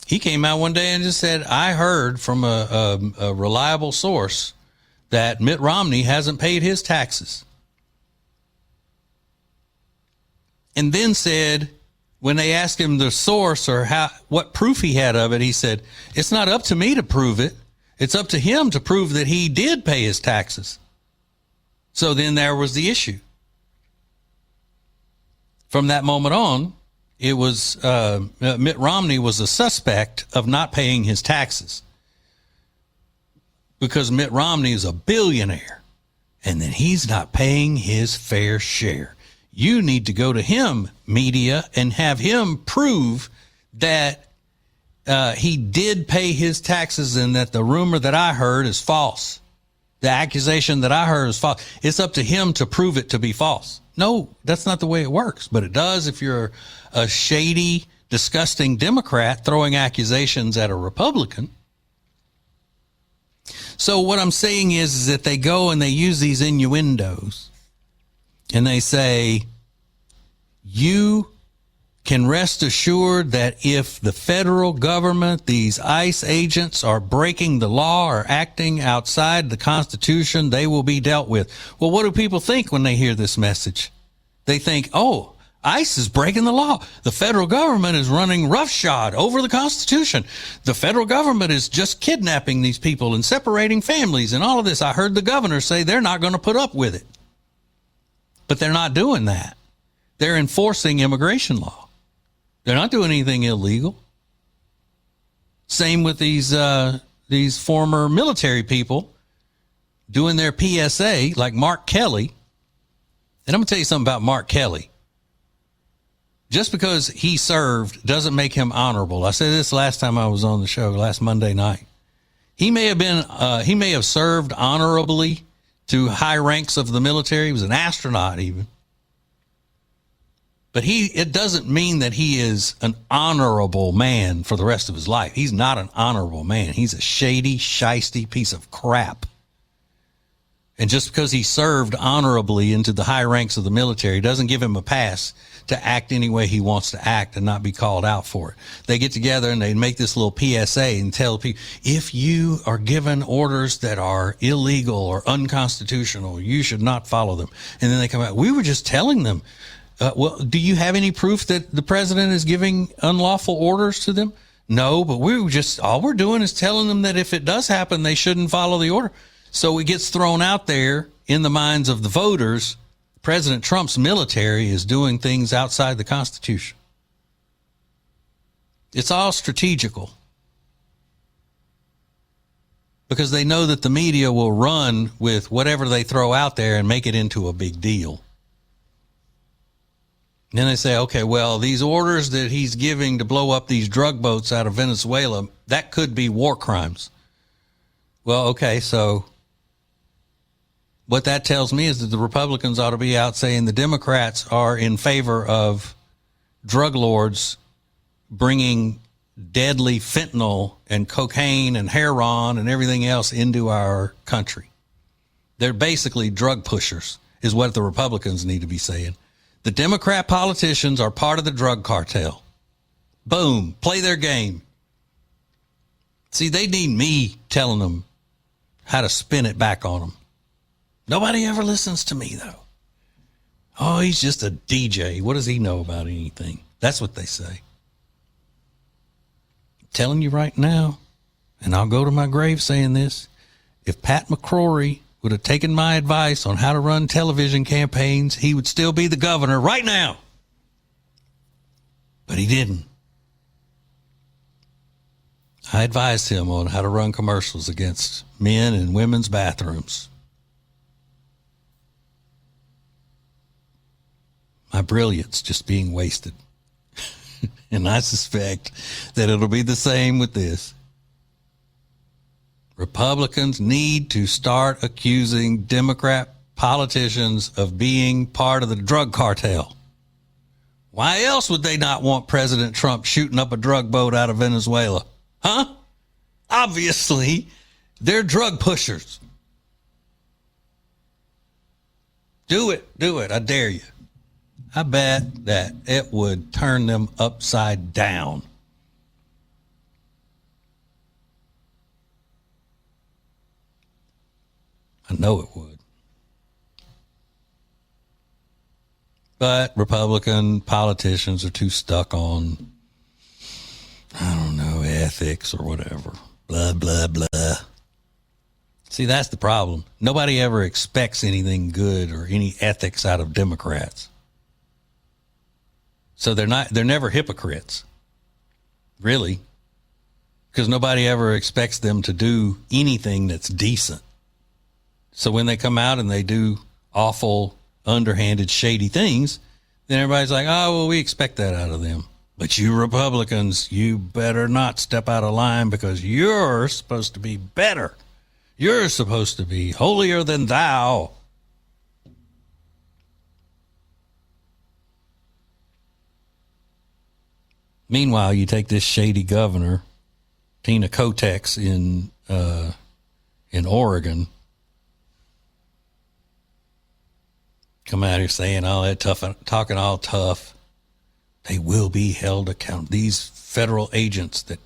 Speaker 2: He came out one day and just said, I heard from a reliable source that Mitt Romney hasn't paid his taxes. And then said, when they asked him the source or what proof he had of it, he said, it's not up to me to prove it. It's up to him to prove that he did pay his taxes. So then there was the issue. From that moment on, it was Mitt Romney was a suspect of not paying his taxes, because Mitt Romney is a billionaire, and then he's not paying his fair share. You need to go to him, media, and have him prove that he did pay his taxes and that the rumor that I heard is false. The accusation that I heard is false. It's up to him to prove it to be false. No, that's not the way it works, but it does if you're a shady, disgusting Democrat throwing accusations at a Republican. So what I'm saying is that they go and they use these innuendos and they say, you can rest assured that if the federal government, these ICE agents, are breaking the law or acting outside the Constitution, they will be dealt with. Well, what do people think when they hear this message? They think, oh, ICE is breaking the law. The federal government is running roughshod over the Constitution. The federal government is just kidnapping these people and separating families and all of this. I heard the governor say they're not going to put up with it. But they're not doing that. They're enforcing immigration law. They're not doing anything illegal. Same with these former military people doing their PSA, like Mark Kelly. And I'm going to tell you something about Mark Kelly. Just because he served doesn't make him honorable. I said this last time I was on the show, last Monday night. He may have served honorably to high ranks of the military. He was an astronaut even. But it doesn't mean that he is an honorable man for the rest of his life. He's not an honorable man. He's a shady, shisty piece of crap. And just because he served honorably into the high ranks of the military doesn't give him a pass to act any way he wants to act and not be called out for it. They get together and they make this little PSA and tell people, if you are given orders that are illegal or unconstitutional, you should not follow them. And then they come out, we were just telling them. Well, do you have any proof that the president is giving unlawful orders to them? No, but all we're doing is telling them that if it does happen, they shouldn't follow the order. So it gets thrown out there in the minds of the voters. President Trump's military is doing things outside the Constitution. It's all strategical, because they know that the media will run with whatever they throw out there and make it into a big deal. Then they say, okay, well, these orders that he's giving to blow up these drug boats out of Venezuela, that could be war crimes. Well, okay, so what that tells me is that the Republicans ought to be out saying the Democrats are in favor of drug lords bringing deadly fentanyl and cocaine and heroin and everything else into our country. They're basically drug pushers, is what the Republicans need to be saying. The Democrat politicians are part of the drug cartel. Boom, play their game. See, they need me telling them how to spin it back on them. Nobody ever listens to me, though. Oh, he's just a DJ. What does he know about anything? That's what they say. I'm telling you right now, and I'll go to my grave saying this, if Pat McCrory would have taken my advice on how to run television campaigns, he would still be the governor right now. But he didn't. I advised him on how to run commercials against men and women's bathrooms. My brilliance just being wasted. And I suspect that it'll be the same with this. Republicans need to start accusing Democrat politicians of being part of the drug cartel. Why else would they not want President Trump shooting up a drug boat out of Venezuela? Huh? Obviously, they're drug pushers. Do it. I dare you. I bet that it would turn them upside down. I know it would. But Republican politicians are too stuck on, I don't know, ethics or whatever. Blah, blah, blah. See, that's the problem. Nobody ever expects anything good or any ethics out of Democrats. So they're never hypocrites. Really. Because nobody ever expects them to do anything that's decent. So when they come out and they do awful, underhanded, shady things, then everybody's like, oh, well, we expect that out of them. But you Republicans, you better not step out of line because you're supposed to be better. You're supposed to be holier than thou. Meanwhile, you take this shady governor, Tina Kotex in Oregon, come out here saying all that tough, talking all tough. They will be held accountable. These federal agents that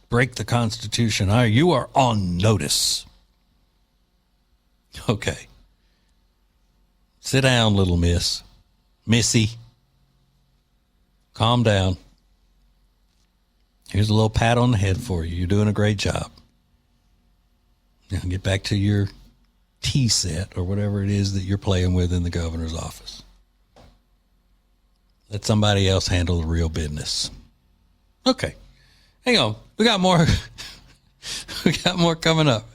Speaker 2: break the Constitution, you are on notice. Okay. Sit down, little Missy. Calm down. Here's a little pat on the head for you. You're doing a great job. Now get back to your tea set or whatever it is that you're playing with in the governor's office. Let somebody else handle the real business. Okay. Hang on. We got more. We got more coming up.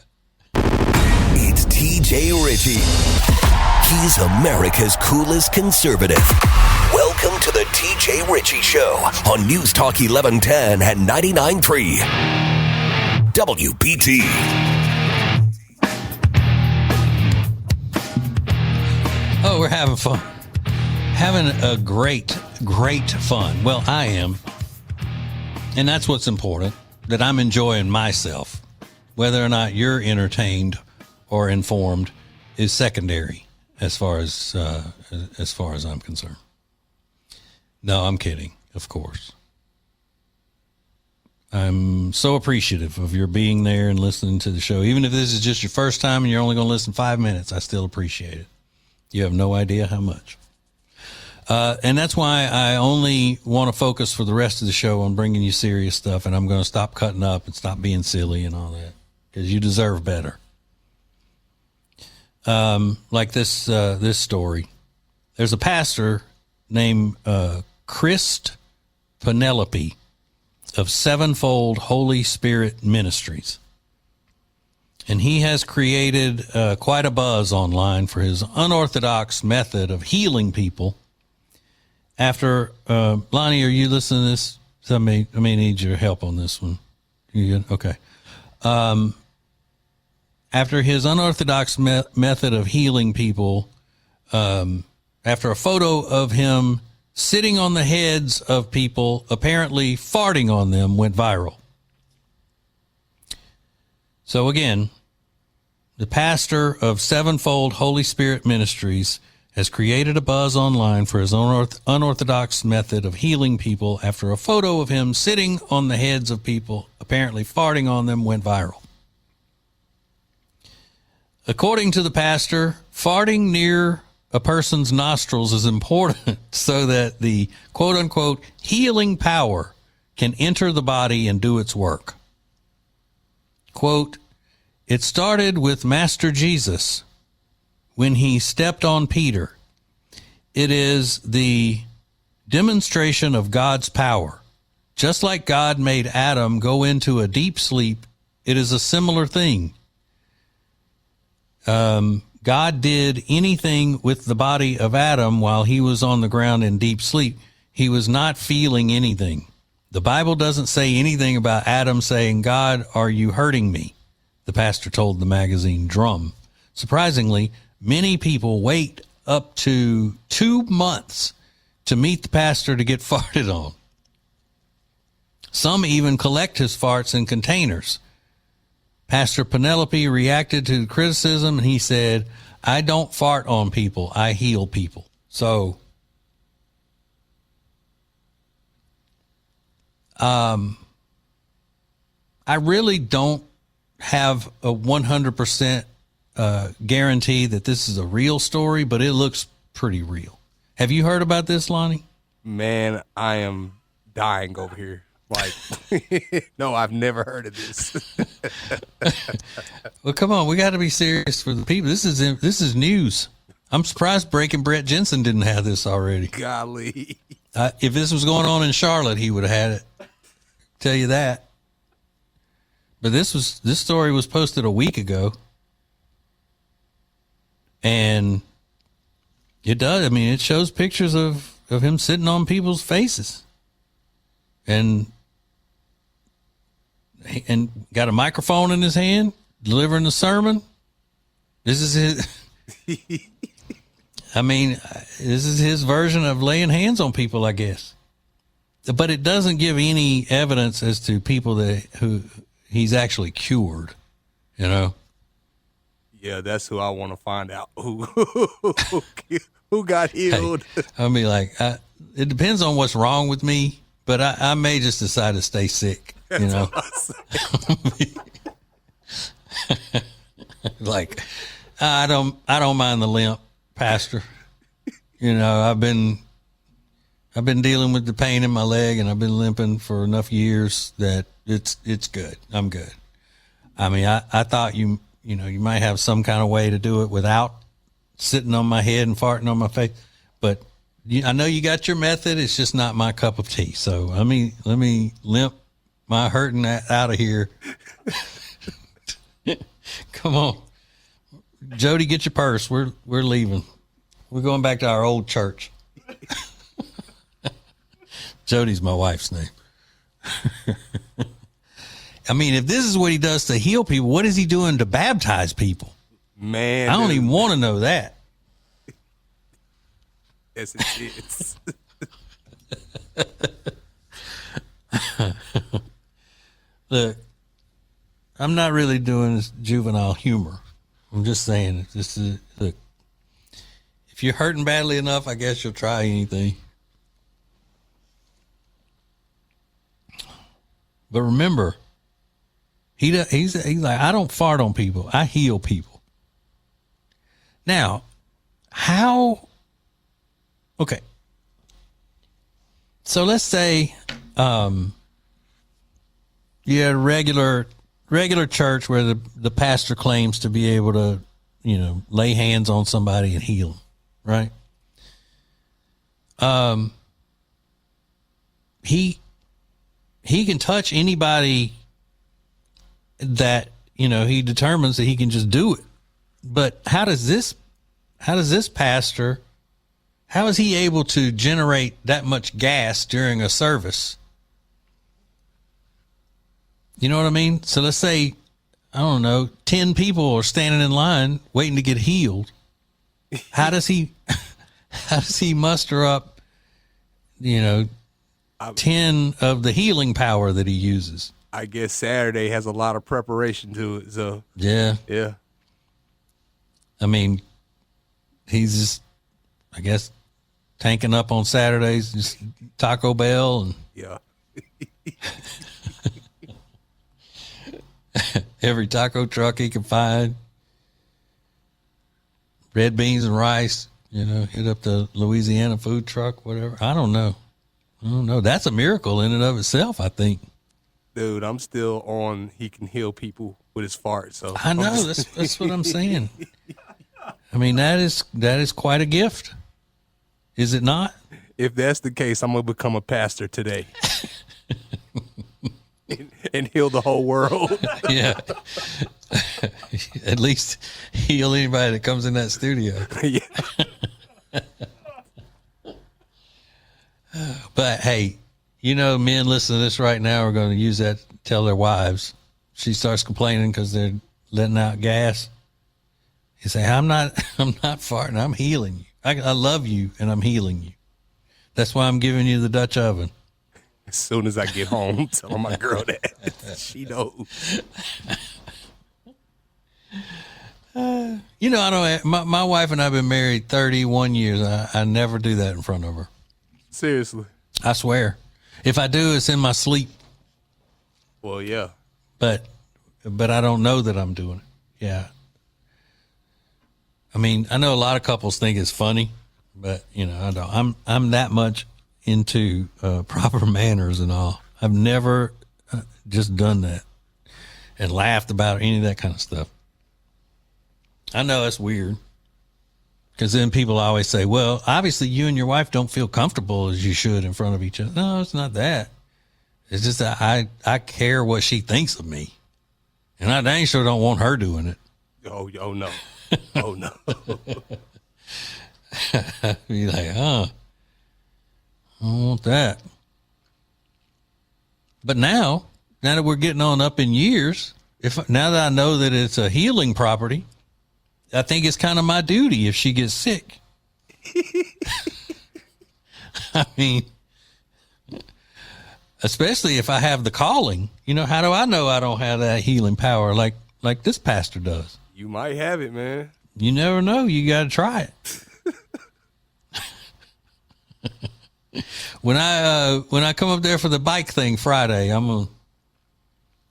Speaker 1: It's TJ Ritchie. He's America's coolest conservative. Welcome to the TJ Ritchie Show on News Talk 1110 and 99.3 WBT.
Speaker 2: Oh, we're having fun. Having a great fun. Well, I am. And that's what's important, that I'm enjoying myself. Whether or not you're entertained or informed is secondary as far as I'm concerned. No, I'm kidding, of course. I'm so appreciative of your being there and listening to the show. Even if this is just your first time and you're only going to listen 5 minutes, I still appreciate it. You have no idea how much. And that's why I only want to focus for the rest of the show on bringing you serious stuff, and I'm going to stop cutting up and stop being silly and all that, because you deserve better. Like this story. There's a pastor named Christ Penelope of Sevenfold Holy Spirit Ministries. And he has created quite a buzz online for his unorthodox method of healing people. After, Lonnie, are you listening to this? I may need your help on this one. You good? Okay. after his unorthodox method of healing people, after a photo of him sitting on the heads of people, apparently farting on them, went viral. So again, the pastor of Sevenfold Holy Spirit Ministries has created a buzz online for his unorthodox method of healing people after a photo of him sitting on the heads of people, apparently farting on them, went viral. According to the pastor, farting near a person's nostrils is important so that the quote-unquote healing power can enter the body and do its work. Quote, "It started with Master Jesus when he stepped on Peter. It is the demonstration of God's power. Just like God made Adam go into a deep sleep, it is a similar thing. God did anything with the body of Adam while he was on the ground in deep sleep. He was not feeling anything. The Bible doesn't say anything about Adam saying, 'God, are you hurting me?'" the pastor told the magazine Drum. Surprisingly, many people wait up to 2 months to meet the pastor to get farted on. Some even collect his farts in containers. Pastor Penelope reacted to the criticism, and he said, "I don't fart on people, I heal people." So, I really don't have a 100% guarantee that this is a real story, but it looks pretty real. Have you heard about this, Lonnie?
Speaker 4: Man, I am dying over here. Like, no, I've never heard of this.
Speaker 2: Well, come on, we got to be serious for the people. This is news. I'm surprised Breaking Brett Jensen didn't have this already.
Speaker 4: Golly.
Speaker 2: If this was going on in Charlotte, he would have had it. Tell you that. But this story was posted a week ago, and it does. I mean, it shows pictures of him sitting on people's faces, and got a microphone in his hand, delivering the sermon. This is his. I mean, this is his version of laying hands on people, I guess. But it doesn't give any evidence as to people who he's actually cured, you know?
Speaker 4: Yeah, that's who I want to find out. Who got healed?
Speaker 2: Hey, I'll be like, it depends on what's wrong with me, but I may just decide to stay sick, you know? Like, I don't mind the limp, Pastor. You know, I've been dealing with the pain in my leg, and I've been limping for enough years that it's good. I'm good. I mean, I thought you might have some kind of way to do it without sitting on my head and farting on my face, but I know you got your method. It's just not my cup of tea. So let me limp my hurting out of here. Come on, Jody, get your purse. We're leaving. We're going back to our old church. Jody's my wife's name. I mean, if this is what he does to heal people, what is he doing to baptize people?
Speaker 4: Man,
Speaker 2: I don't even want to know that.
Speaker 4: Yes, it is.
Speaker 2: Look, I'm not really doing this juvenile humor. I'm just saying, look, if you're hurting badly enough, I guess you'll try anything. But remember, he's like, I don't fart on people. I heal people. Now, how? Okay. So let's say you had a regular church where the pastor claims to be able to, lay hands on somebody and heal them, right? He can touch anybody that, he determines that he can just do it. But how is this pastor, how is he able to generate that much gas during a service? You know what I mean? So let's say I don't know, 10 people are standing in line waiting to get healed. How does he muster up, 10 of the healing power that he uses?
Speaker 4: I guess Saturday has a lot of preparation to it. So
Speaker 2: Yeah. I mean, he's just, I guess, tanking up on Saturdays, just Taco Bell and every taco truck he can find. Red beans and rice, hit up the Louisiana food truck, whatever. I don't know. That's a miracle in and of itself, I think.
Speaker 4: Dude, I'm still on he can heal people with his fart. So
Speaker 2: I know, that's what I'm saying. I mean, that is quite a gift. Is it not?
Speaker 4: If that's the case, I'm going to become a pastor today. and heal the whole world.
Speaker 2: Yeah. At least heal anybody that comes in that studio.
Speaker 4: Yeah.
Speaker 2: But hey, men listening to this right now are going to use that to tell their wives. She starts complaining because they're letting out gas. You say, I'm not farting. I'm healing you. I love you and I'm healing you. That's why I'm giving you the Dutch oven.
Speaker 4: As soon as I get home, tell my girl that. She knows.
Speaker 2: I don't. My wife and I have been married 31 years. I never do that in front of her.
Speaker 4: Seriously.
Speaker 2: I swear. If I do, it's in my sleep.
Speaker 4: Well, yeah.
Speaker 2: But I don't know that I'm doing it. Yeah. I mean, I know a lot of couples think it's funny, but I don't. I'm that much into proper manners and all. I've never just done that and laughed about any of that kind of stuff. I know it's weird because then people always say, well, obviously you and your wife don't feel comfortable as you should in front of each other. No, it's not that. It's just that I care what she thinks of me, and I dang sure don't want her doing it.
Speaker 4: Oh no. Oh no.
Speaker 2: Be like, I don't want that. But now that we're getting on up in years, now that I know that it's a healing property, I think it's kind of my duty if she gets sick. I mean, especially if I have the calling. How do I know I don't have that healing power like this pastor does?
Speaker 4: You might have it, man.
Speaker 2: You never know. You got to try it. When I come up there for the bike thing Friday, I'm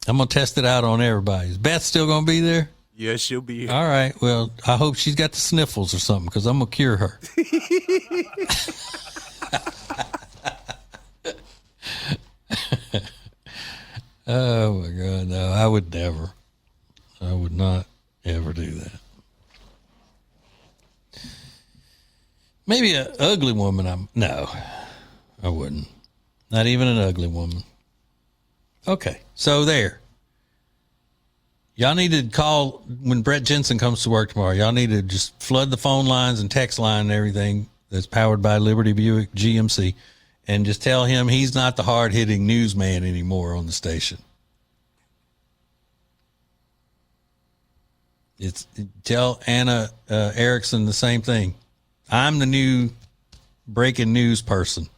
Speaker 2: gonna test it out on everybody. Is Beth still gonna be there?
Speaker 4: Yes, she'll be here.
Speaker 2: All right. Well, I hope she's got the sniffles or something because I'm gonna cure her. Oh my God, no! I would never. I would not ever do that. Maybe an ugly woman. No, I wouldn't. Not even an ugly woman. Okay, so there. Y'all need to call when Brett Jensen comes to work tomorrow. Y'all need to just flood the phone lines and text line and everything that's powered by Liberty Buick GMC and just tell him he's not the hard-hitting newsman anymore on the station. Tell Anna Erickson the same thing. I'm the new breaking news person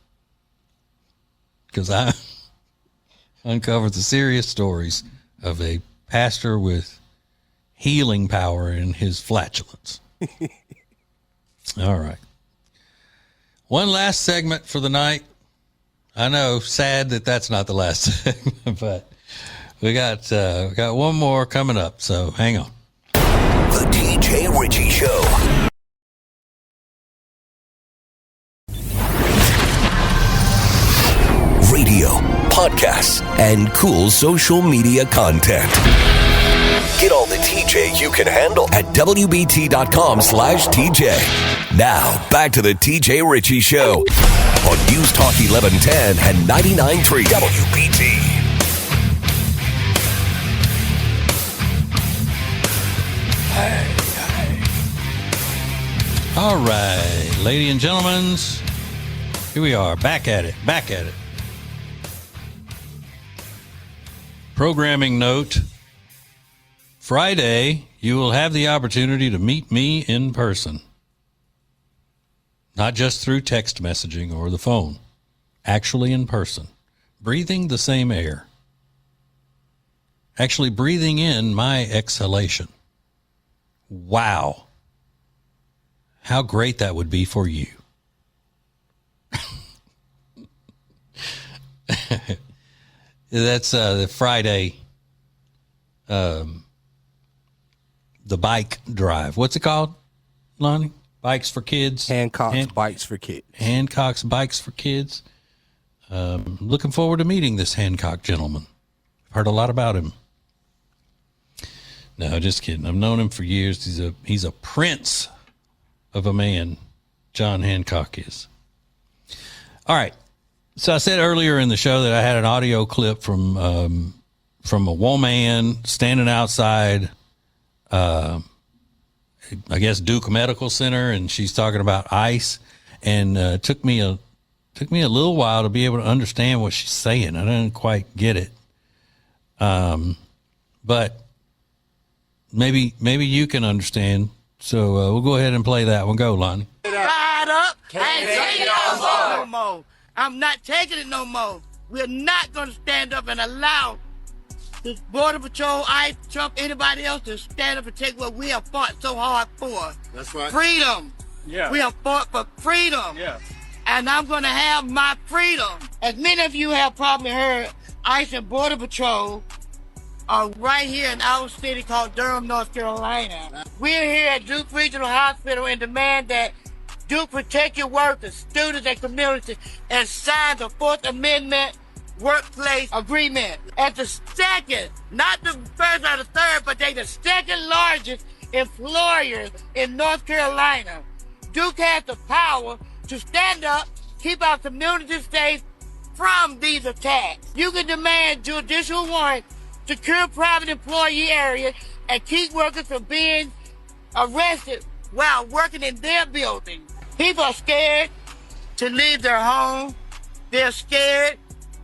Speaker 2: because I uncovered the serious stories of a pastor with healing power in his flatulence. All right. One last segment for the night. I know, sad that that's not the last segment, but we got one more coming up, so hang on.
Speaker 1: The TJ Ritchie Show. Radio, podcasts, and cool social media content. Get all the TJ you can handle at WBT.com/TJ. Now, back to the TJ Ritchie Show on News Talk 1110 and 99.3 WBT.
Speaker 2: All right, ladies and gentlemen, here we are, back at it. Programming note, Friday, you will have the opportunity to meet me in person. Not just through text messaging or the phone. Actually in person. Breathing the same air. Actually breathing in my exhalation. Wow. How great that would be for you. That's the Friday, the bike drive. What's it called, Lonnie? Bikes for Kids?
Speaker 4: Hancock's Bikes for Kids.
Speaker 2: Hancock's Bikes for Kids. Looking forward to meeting this Hancock gentleman. I've heard a lot about him. No, just kidding. I've known him for years. He's a prince of a man. John Hancock is. All right. So I said earlier in the show that I had an audio clip from a woman standing outside, I guess Duke Medical Center, and she's talking about ICE, and took me a little while to be able to understand what she's saying. I didn't quite get it, but maybe you can understand. So we'll go ahead and play that one. Go, Lonnie.
Speaker 7: Ride up. I ain't taking it no more. I'm not taking it no more. We're not going to stand up and allow the Border Patrol, ICE, Trump, anybody else to stand up and take what we have fought so hard for.
Speaker 5: That's right.
Speaker 7: Freedom.
Speaker 5: Yeah.
Speaker 7: We have fought for freedom.
Speaker 5: Yeah.
Speaker 7: And I'm going to have my freedom. As many of you have probably heard, ICE and Border Patrol are right here in our city called Durham, North Carolina. We're here at Duke Regional Hospital and demand that Duke protect your workers, students, and community, and sign the Fourth Amendment Workplace Agreement. At the second, not the first or the third, but they the second largest employers in North Carolina. Duke has the power to stand up, keep our community safe from these attacks. You can demand judicial warrant, secure private employee areas, and keep workers from being arrested while working in their building. People are scared to leave their home. They're scared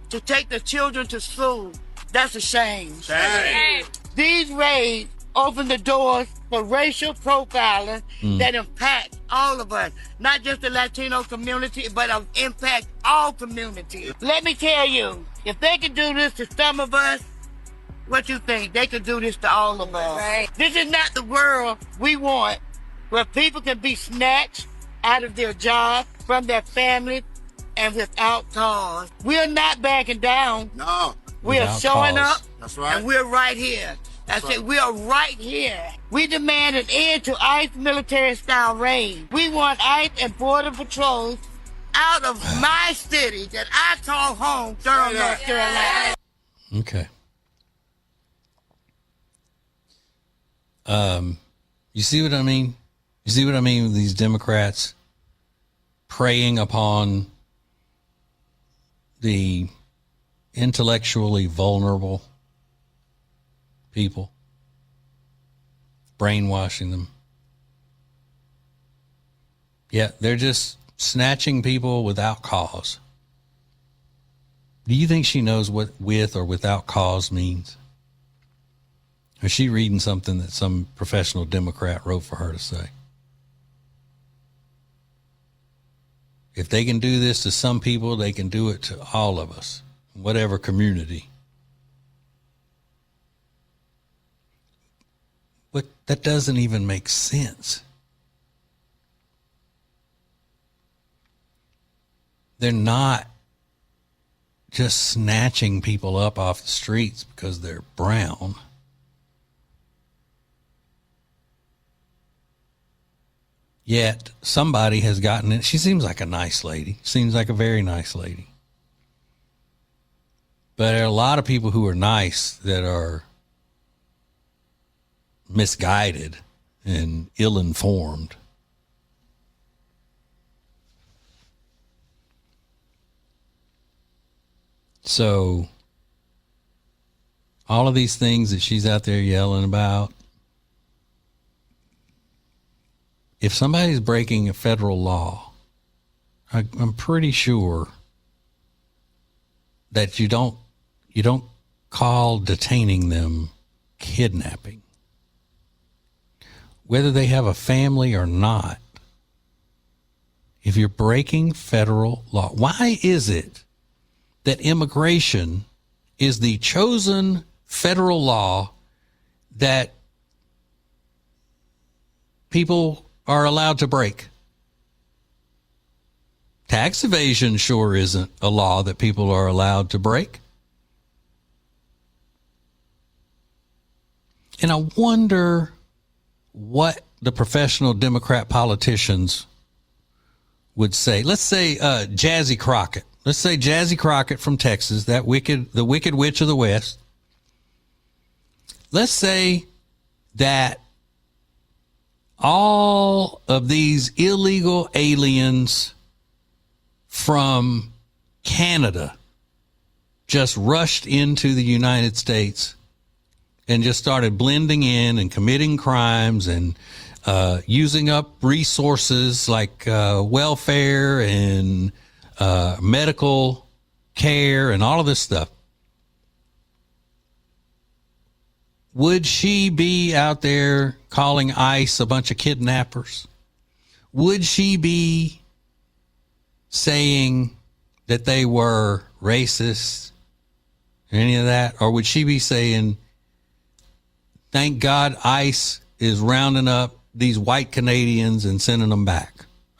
Speaker 7: to take their children to school. That's a shame.
Speaker 5: Shame.
Speaker 7: These raids open the doors for racial profiling that impact all of us, not just the Latino community, but impact all communities. Let me tell you, if they can do this to some of us, what you think? They could do this to all of us. Right. This is not the world we want, where people can be snatched out of their job, from their family, and without cause. We're not backing down.
Speaker 5: No.
Speaker 7: We're
Speaker 2: Without
Speaker 7: showing
Speaker 2: cause.
Speaker 7: up.
Speaker 5: That's right.
Speaker 7: And we're right here. That's it. We are right here. We demand an end to ICE military-style raids. We want ICE and Border Patrols out of my city that I call home, Durham, North Carolina.
Speaker 2: Okay. You see what I mean? You see what I mean with these Democrats preying upon the intellectually vulnerable people, brainwashing them. Yeah, they're just snatching people without cause. Do you think she knows what with or without cause means? Or is she reading something that some professional Democrat wrote for her to say? If they can do this to some people, they can do it to all of us, whatever community. But that doesn't even make sense. They're not just snatching people up off the streets because they're brown. Yet somebody has gotten it. She seems like a nice lady. Seems like a very nice lady. But there are a lot of people who are nice that are misguided and ill-informed. So all of these things that she's out there yelling about, if somebody's breaking a federal law, I'm pretty sure that you don't call detaining them kidnapping. whether they have a family or not, if you're breaking federal law, why is it that immigration is the chosen federal law that people are allowed to break? Tax evasion sure isn't a law that people are allowed to break. And I wonder what the professional Democrat politicians would say. Let's say Jazzy Crockett. Let's say Jazzy Crockett from Texas, the wicked witch of the West. Let's say that all of these illegal aliens from Canada just rushed into the United States and just started blending in and committing crimes and using up resources like welfare and medical care and all of this stuff. Would she be out there calling ICE a bunch of kidnappers? Would she be saying that they were racist or any of that? Or would she be saying, thank God ICE is rounding up these white Canadians and sending them back?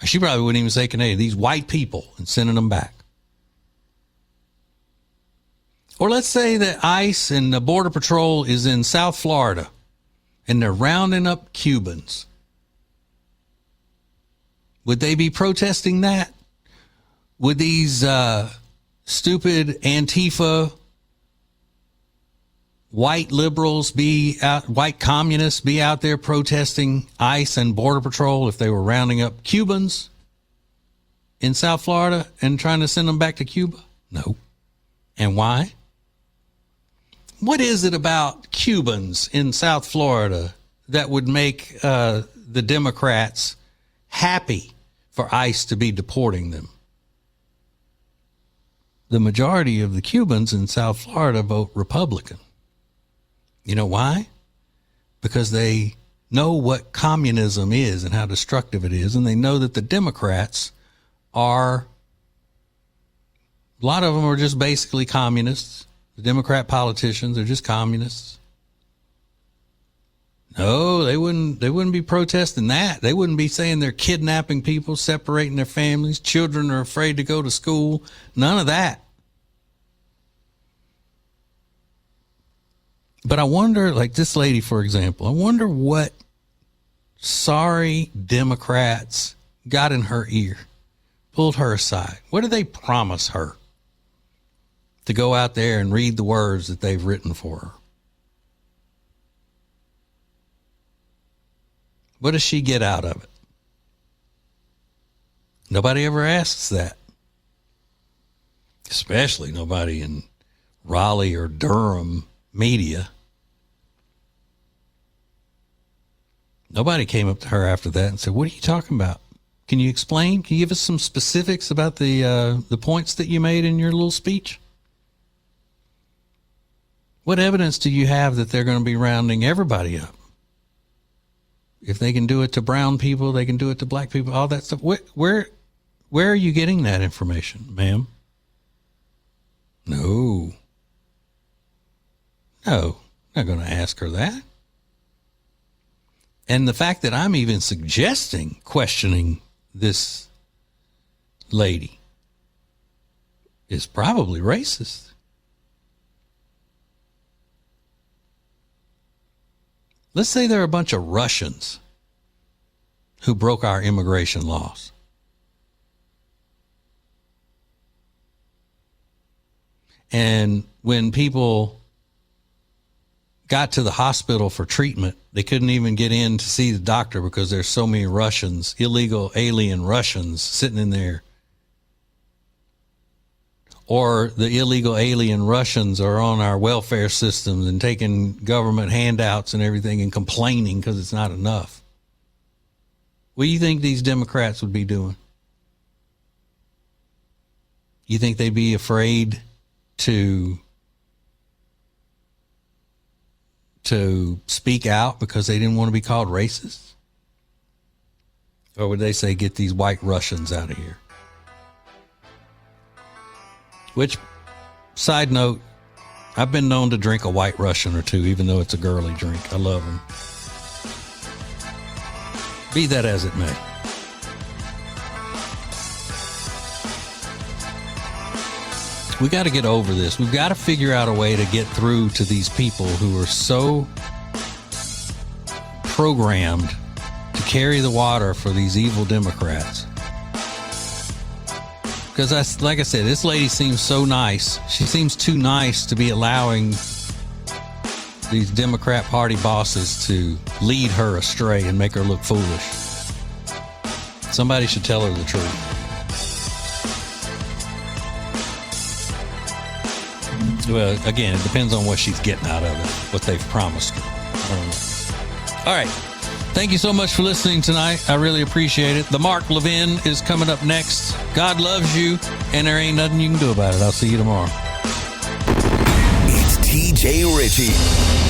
Speaker 2: She probably wouldn't even say Canadian, these white people, and sending them back. Or let's say that ICE and the Border Patrol is in South Florida and they're rounding up Cubans. Would they be protesting that? Would these stupid Antifa white liberals white communists be out there protesting ICE and Border Patrol if they were rounding up Cubans in South Florida and trying to send them back to Cuba? No. And why? What is it about Cubans in South Florida that would make the Democrats happy for ICE to be deporting them? The majority of the Cubans in South Florida vote Republican. You know why? Because they know what communism is and how destructive it is, and they know that the Democrats a lot of them are just basically communists. The Democrat politicians are just communists. No, they wouldn't be protesting that. They wouldn't be saying they're kidnapping people, separating their families, children are afraid to go to school. None of that. But I wonder, like this lady, for example, I wonder what sorry Democrats got in her ear, pulled her aside. What did they promise her? To go out there and read the words that they've written for her. What does she get out of it? Nobody ever asks that. Especially nobody in Raleigh or Durham media. Nobody came up to her after that and said, what are you talking about? Can you explain? Can you give us some specifics about the points that you made in your little speech? What evidence do you have that they're going to be rounding everybody up? If they can do it to brown people, they can do it to black people, all that stuff. Where are you getting that information, ma'am? No, not going to ask her that. And the fact that I'm even suggesting questioning this lady is probably racist. Let's say there are a bunch of Russians who broke our immigration laws. And when people got to the hospital for treatment, they couldn't even get in to see the doctor because there's so many Russians, illegal alien Russians sitting in there. Or the illegal alien Russians are on our welfare systems and taking government handouts and everything and complaining because it's not enough. What do you think these Democrats would be doing? You think they'd be afraid to speak out because they didn't want to be called racist? Or would they say, get these white Russians out of here? Which, side note, I've been known to drink a white Russian or two, even though it's a girly drink. I love them. Be that as it may. We got to get over this. We've got to figure out a way to get through to these people who are so programmed to carry the water for these evil Democrats. Because, like I said, this lady seems so nice. She seems too nice to be allowing these Democrat Party bosses to lead her astray and make her look foolish. Somebody should tell her the truth. Well, again, it depends on what she's getting out of it, what they've promised her. I don't know. All right. Thank you so much for listening tonight. I really appreciate it. The Mark Levin is coming up next. God loves you, and there ain't nothing you can do about it. I'll see you tomorrow.
Speaker 1: It's TJ Ritchie.